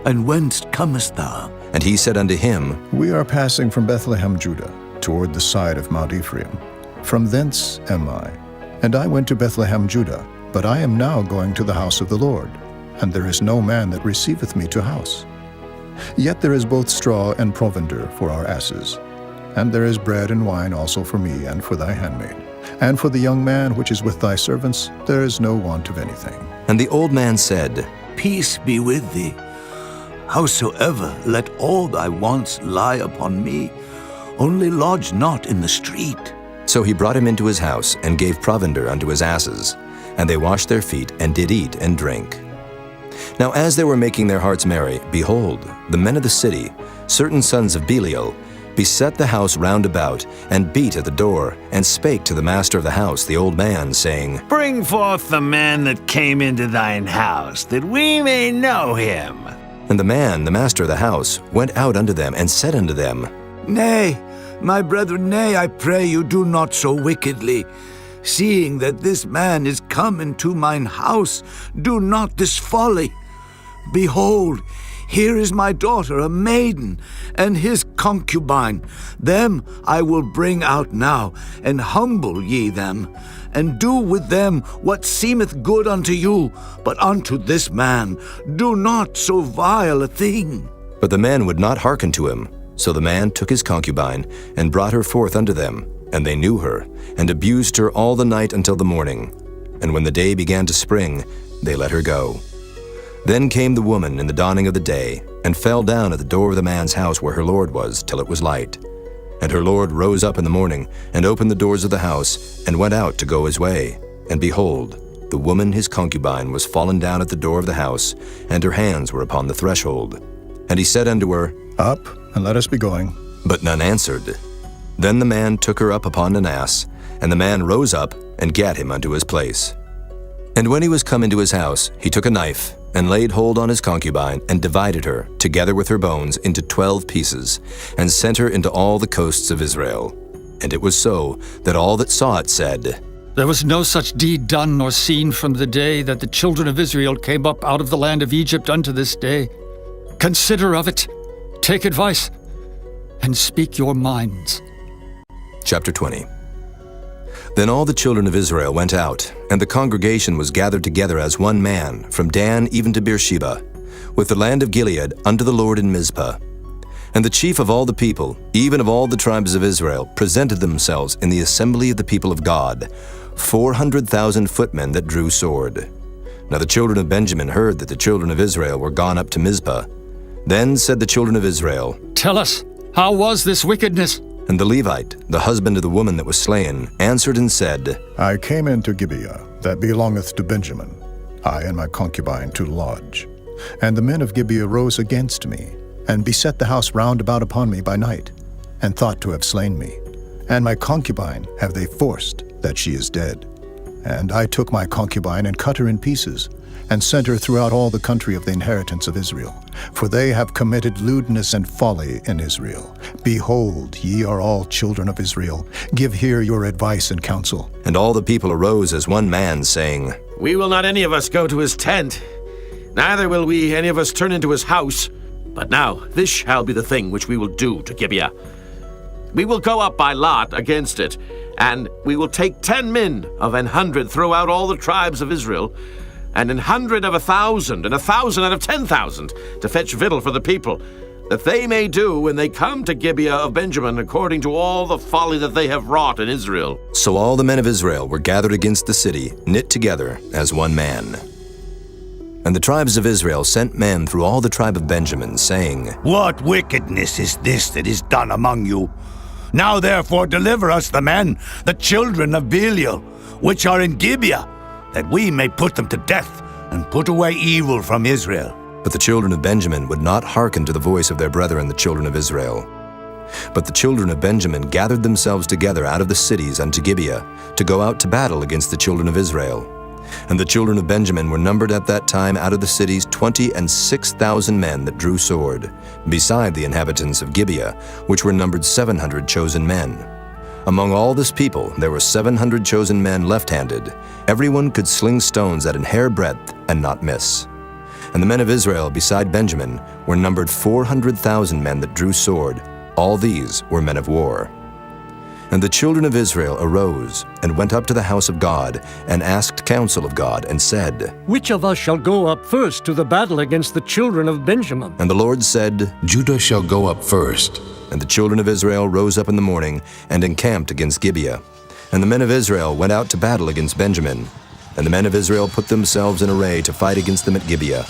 And whence comest thou? And he said unto him, We are passing from Bethlehem, Judah, toward the side of Mount Ephraim. From thence am I. And I went to Bethlehem, Judah, but I am now going to the house of the Lord, and there is no man that receiveth me to house. Yet there is both straw and provender for our asses, and there is bread and wine also for me and for thy handmaid. And for the young man which is with thy servants, there is no want of anything. And the old man said, Peace be with thee. Howsoever, let all thy wants lie upon me, only lodge not in the street. So he brought him into his house, and gave provender unto his asses. And they washed their feet, and did eat and drink. Now as they were making their hearts merry, behold, the men of the city, certain sons of Belial, beset the house round about, and beat at the door, and spake to the master of the house, the old man, saying, Bring forth the man that came into thine house, that we may know him. And the man, the master of the house, went out unto them, and said unto them, Nay, my brethren, nay, I pray you, do not so wickedly. Seeing that this man is come into mine house, do not this folly. Behold, here is my daughter, a maiden, and his concubine. Them I will bring out now, and humble ye them, and do with them what seemeth good unto you, but unto this man do not so vile a thing. But the man would not hearken to him. So the man took his concubine, and brought her forth unto them, and they knew her, and abused her all the night until the morning. And when the day began to spring, they let her go. Then came the woman in the dawning of the day, and fell down at the door of the man's house where her lord was, till it was light. And her lord rose up in the morning, and opened the doors of the house, and went out to go his way. And behold, the woman his concubine was fallen down at the door of the house, and her hands were upon the threshold. And he said unto her, Up, and let us be going. But none answered. Then the man took her up upon an ass, and the man rose up, and gat him unto his place. And when he was come into his house, he took a knife, and laid hold on his concubine, and divided her, together with her bones, into 12 pieces, and sent her into all the coasts of Israel. And it was so, that all that saw it said, There was no such deed done nor seen from the day that the children of Israel came up out of the land of Egypt unto this day. Consider of it, take advice, and speak your minds. Chapter 20. Then all the children of Israel went out, and the congregation was gathered together as one man, from Dan even to Beersheba, with the land of Gilead unto the Lord in Mizpah. And the chief of all the people, even of all the tribes of Israel, presented themselves in the assembly of the people of God, 400,000 footmen that drew sword. Now the children of Benjamin heard that the children of Israel were gone up to Mizpah. Then said the children of Israel, Tell us, how was this wickedness? And the Levite, the husband of the woman that was slain, answered and said, I came into Gibeah, that belongeth to Benjamin, I and my concubine to lodge. And the men of Gibeah rose against me, and beset the house round about upon me by night, and thought to have slain me. And my concubine have they forced, that she is dead. And I took my concubine and cut her in pieces, and sent her throughout all the country of the inheritance of Israel. For they have committed lewdness and folly in Israel. Behold, ye are all children of Israel. Give here your advice and counsel. And all the people arose as one man, saying, We will not any of us go to his tent, neither will we any of us turn into his house. But now this shall be the thing which we will do to Gibeah. We will go up by lot against it, and we will take 10 men of 100 throughout all the tribes of Israel, and 100 of 1,000, and 1,000 out of 10,000, to fetch victual for the people, that they may do when they come to Gibeah of Benjamin according to all the folly that they have wrought in Israel. So all the men of Israel were gathered against the city, knit together as one man. And the tribes of Israel sent men through all the tribe of Benjamin, saying, What wickedness is this that is done among you? Now therefore deliver us the men, the children of Belial, which are in Gibeah, that we may put them to death, and put away evil from Israel. But the children of Benjamin would not hearken to the voice of their brethren the children of Israel. But the children of Benjamin gathered themselves together out of the cities unto Gibeah, to go out to battle against the children of Israel. And the children of Benjamin were numbered at that time out of the cities 26,000 men that drew sword, beside the inhabitants of Gibeah, which were numbered 700 chosen men. Among all this people there were 700 chosen men left-handed. Everyone could sling stones at an hair breadth and not miss. And the men of Israel beside Benjamin were numbered 400,000 men that drew sword. All these were men of war. And the children of Israel arose and went up to the house of God and asked counsel of God and said, Which of us shall go up first to the battle against the children of Benjamin? And the Lord said, Judah shall go up first. And the children of Israel rose up in the morning and encamped against Gibeah. And the men of Israel went out to battle against Benjamin. And the men of Israel put themselves in array to fight against them at Gibeah.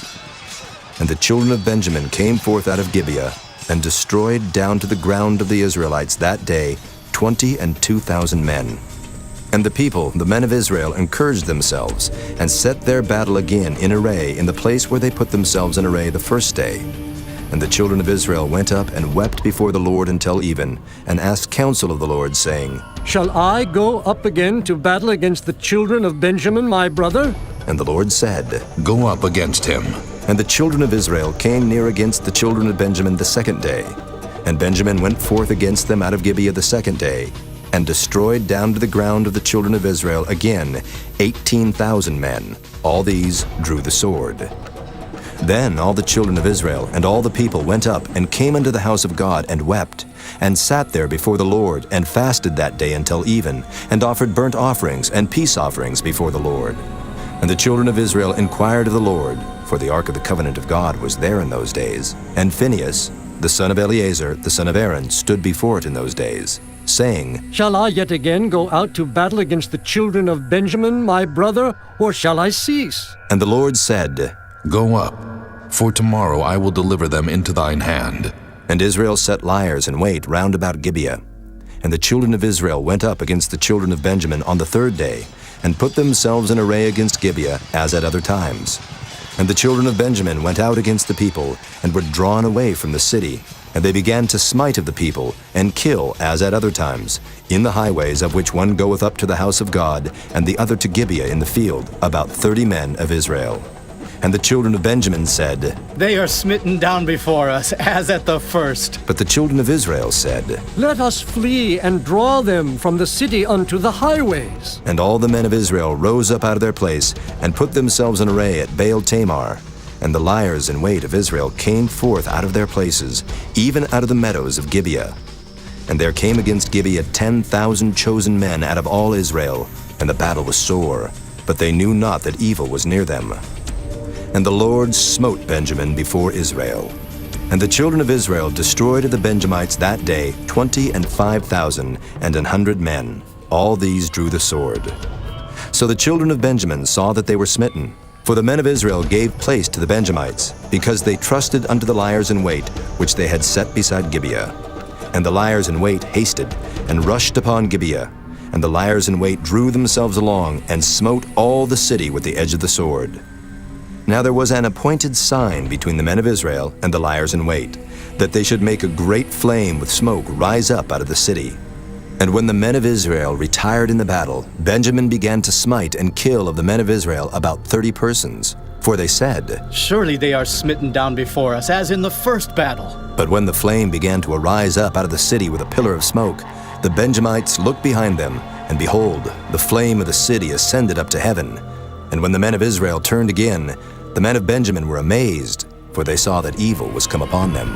And the children of Benjamin came forth out of Gibeah, and destroyed down to the ground of the Israelites that day 22,000 men. And the people, the men of Israel, encouraged themselves, and set their battle again in array in the place where they put themselves in array the first day. And the children of Israel went up and wept before the Lord until even, and asked counsel of the Lord, saying, Shall I go up again to battle against the children of Benjamin my brother? And the Lord said, Go up against him. And the children of Israel came near against the children of Benjamin the second day. And Benjamin went forth against them out of Gibeah the second day, and destroyed down to the ground of the children of Israel again 18,000 men. All these drew the sword. Then all the children of Israel and all the people went up and came unto the house of God and wept, and sat there before the Lord, and fasted that day until even, and offered burnt offerings and peace offerings before the Lord. And the children of Israel inquired of the Lord, for the ark of the covenant of God was there in those days. And Phinehas, the son of Eleazar, the son of Aaron, stood before it in those days, saying, Shall I yet again go out to battle against the children of Benjamin my brother, or shall I cease? And the Lord said, Go up, for tomorrow I will deliver them into thine hand. And Israel set liers in wait round about Gibeah. And the children of Israel went up against the children of Benjamin on the third day, and put themselves in array against Gibeah, as at other times. And the children of Benjamin went out against the people, and were drawn away from the city. And they began to smite of the people, and kill, as at other times, in the highways, of which one goeth up to the house of God, and the other to Gibeah in the field, about 30 men of Israel. And the children of Benjamin said, They are smitten down before us, as at the first. But the children of Israel said, Let us flee and draw them from the city unto the highways. And all the men of Israel rose up out of their place, and put themselves in array at Baal Tamar. And the liers in wait of Israel came forth out of their places, even out of the meadows of Gibeah. And there came against Gibeah 10,000 chosen men out of all Israel, and the battle was sore, but they knew not that evil was near them. And the Lord smote Benjamin before Israel. And the children of Israel destroyed of the Benjamites that day 25,000 and 100 men. All these drew the sword. So the children of Benjamin saw that they were smitten. For the men of Israel gave place to the Benjamites, because they trusted unto the liers in wait, which they had set beside Gibeah. And the liers in wait hasted, and rushed upon Gibeah. And the liers in wait drew themselves along, and smote all the city with the edge of the sword. Now there was an appointed sign between the men of Israel and the liers in wait, that they should make a great flame with smoke rise up out of the city. And when the men of Israel retired in the battle, Benjamin began to smite and kill of the men of Israel about 30 persons. For they said, Surely they are smitten down before us, as in the first battle. But when the flame began to arise up out of the city with a pillar of smoke, the Benjamites looked behind them, and behold, the flame of the city ascended up to heaven. And when the men of Israel turned again, the men of Benjamin were amazed, for they saw that evil was come upon them.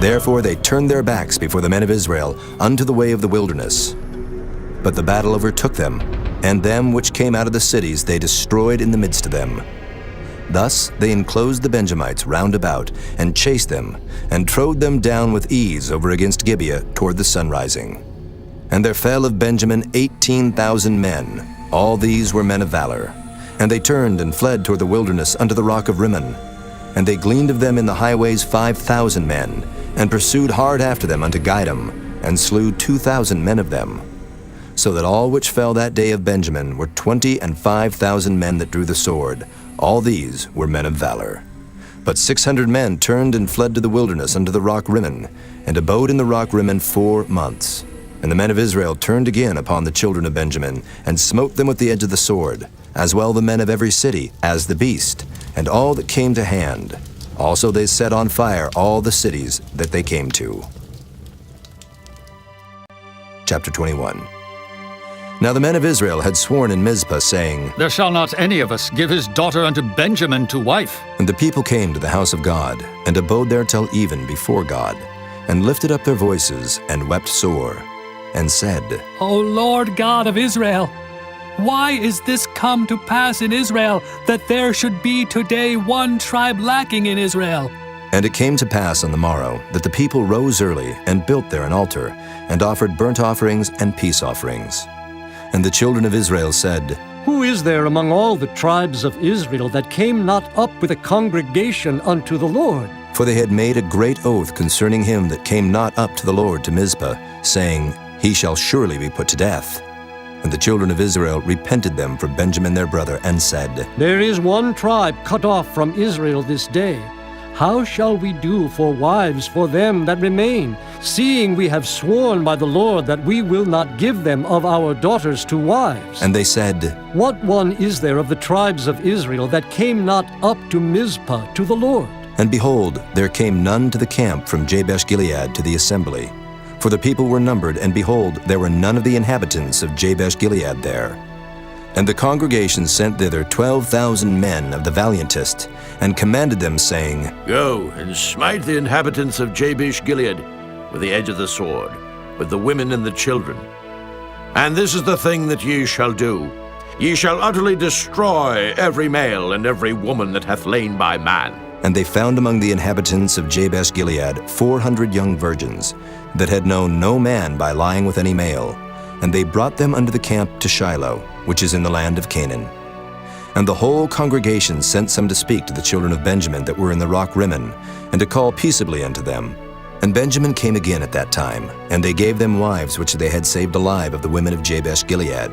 Therefore they turned their backs before the men of Israel unto the way of the wilderness. But the battle overtook them, and them which came out of the cities they destroyed in the midst of them. Thus they enclosed the Benjamites round about, and chased them, and trode them down with ease over against Gibeah toward the sunrising. And there fell of Benjamin 18,000 men. All these were men of valor. And they turned and fled toward the wilderness unto the rock of Rimmon. And they gleaned of them in the highways 5,000 men, and pursued hard after them unto Gidom, and slew 2,000 men of them. So that all which fell that day of Benjamin were 25,000 men that drew the sword. All these were men of valor. But 600 men turned and fled to the wilderness unto the rock Rimmon, and abode in the rock Rimmon 4 months. And the men of Israel turned again upon the children of Benjamin, and smote them with the edge of the sword, as well the men of every city, as the beast, and all that came to hand. Also they set on fire all the cities that they came to. Chapter 21. Now the men of Israel had sworn in Mizpah, saying, There shall not any of us give his daughter unto Benjamin to wife. And the people came to the house of God, and abode there till even before God, and lifted up their voices, and wept sore, and said, O Lord God of Israel, why is this come to pass in Israel, that there should be today one tribe lacking in Israel? And it came to pass on the morrow, that the people rose early, and built there an altar, and offered burnt offerings and peace offerings. And the children of Israel said, Who is there among all the tribes of Israel that came not up with a congregation unto the Lord? For they had made a great oath concerning him that came not up to the Lord to Mizpah, saying, He shall surely be put to death. And the children of Israel repented them for Benjamin their brother, and said, There is one tribe cut off from Israel this day. How shall we do for wives for them that remain, seeing we have sworn by the Lord that we will not give them of our daughters to wives? And they said, What one is there of the tribes of Israel that came not up to Mizpah to the Lord? And behold, there came none to the camp from Jabesh-Gilead to the assembly. For the people were numbered, and behold, there were none of the inhabitants of Jabesh-Gilead there. And the congregation sent thither 12,000 men of the valiantest, and commanded them, saying, Go and smite the inhabitants of Jabesh-Gilead with the edge of the sword, with the women and the children. And this is the thing that ye shall do. Ye shall utterly destroy every male and every woman that hath lain by man. And they found among the inhabitants of Jabesh-Gilead 400 young virgins, that had known no man by lying with any male. And they brought them unto the camp to Shiloh, which is in the land of Canaan. And the whole congregation sent some to speak to the children of Benjamin that were in the rock Rimmon, and to call peaceably unto them. And Benjamin came again at that time, and they gave them wives which they had saved alive of the women of Jabesh-Gilead,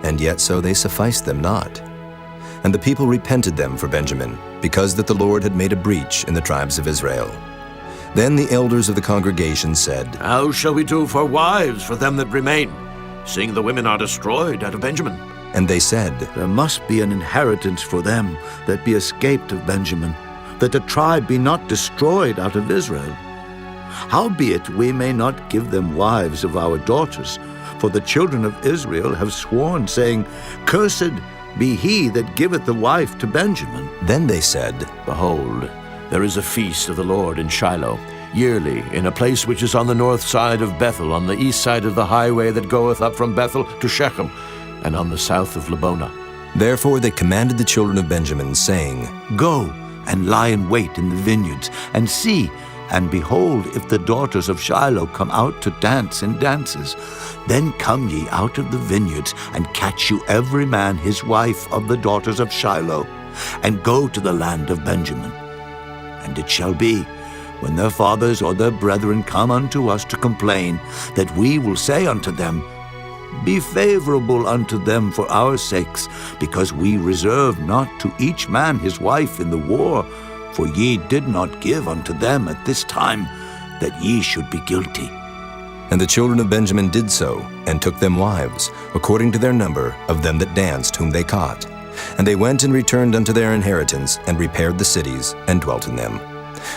and yet so they sufficed them not. And the people repented them for Benjamin, because that the Lord had made a breach in the tribes of Israel. Then the elders of the congregation said, How shall we do for wives for them that remain, seeing the women are destroyed out of Benjamin? And they said, There must be an inheritance for them that be escaped of Benjamin, that the tribe be not destroyed out of Israel. Howbeit we may not give them wives of our daughters, for the children of Israel have sworn, saying, Cursed be he that giveth the wife to Benjamin. Then they said, Behold, there is a feast of the Lord in Shiloh, yearly, in a place which is on the north side of Bethel, on the east side of the highway that goeth up from Bethel to Shechem, and on the south of Lebonah. Therefore they commanded the children of Benjamin, saying, Go and lie in wait in the vineyards, and see, and behold, if the daughters of Shiloh come out to dance in dances, then come ye out of the vineyards, and catch you every man his wife of the daughters of Shiloh, and go to the land of Benjamin. And it shall be, when their fathers or their brethren come unto us to complain, that we will say unto them, Be favorable unto them for our sakes, because we reserve not to each man his wife in the war, for ye did not give unto them at this time, that ye should be guilty. And the children of Benjamin did so, and took them wives, according to their number of them that danced, whom they caught. And they went and returned unto their inheritance, and repaired the cities, and dwelt in them.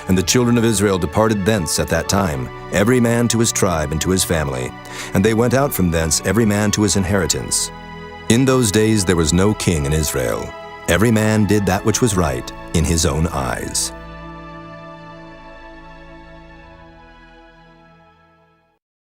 And the children of Israel departed thence at that time, every man to his tribe and to his family. And they went out from thence every man to his inheritance. In those days there was no king in Israel. Every man did that which was right in his own eyes.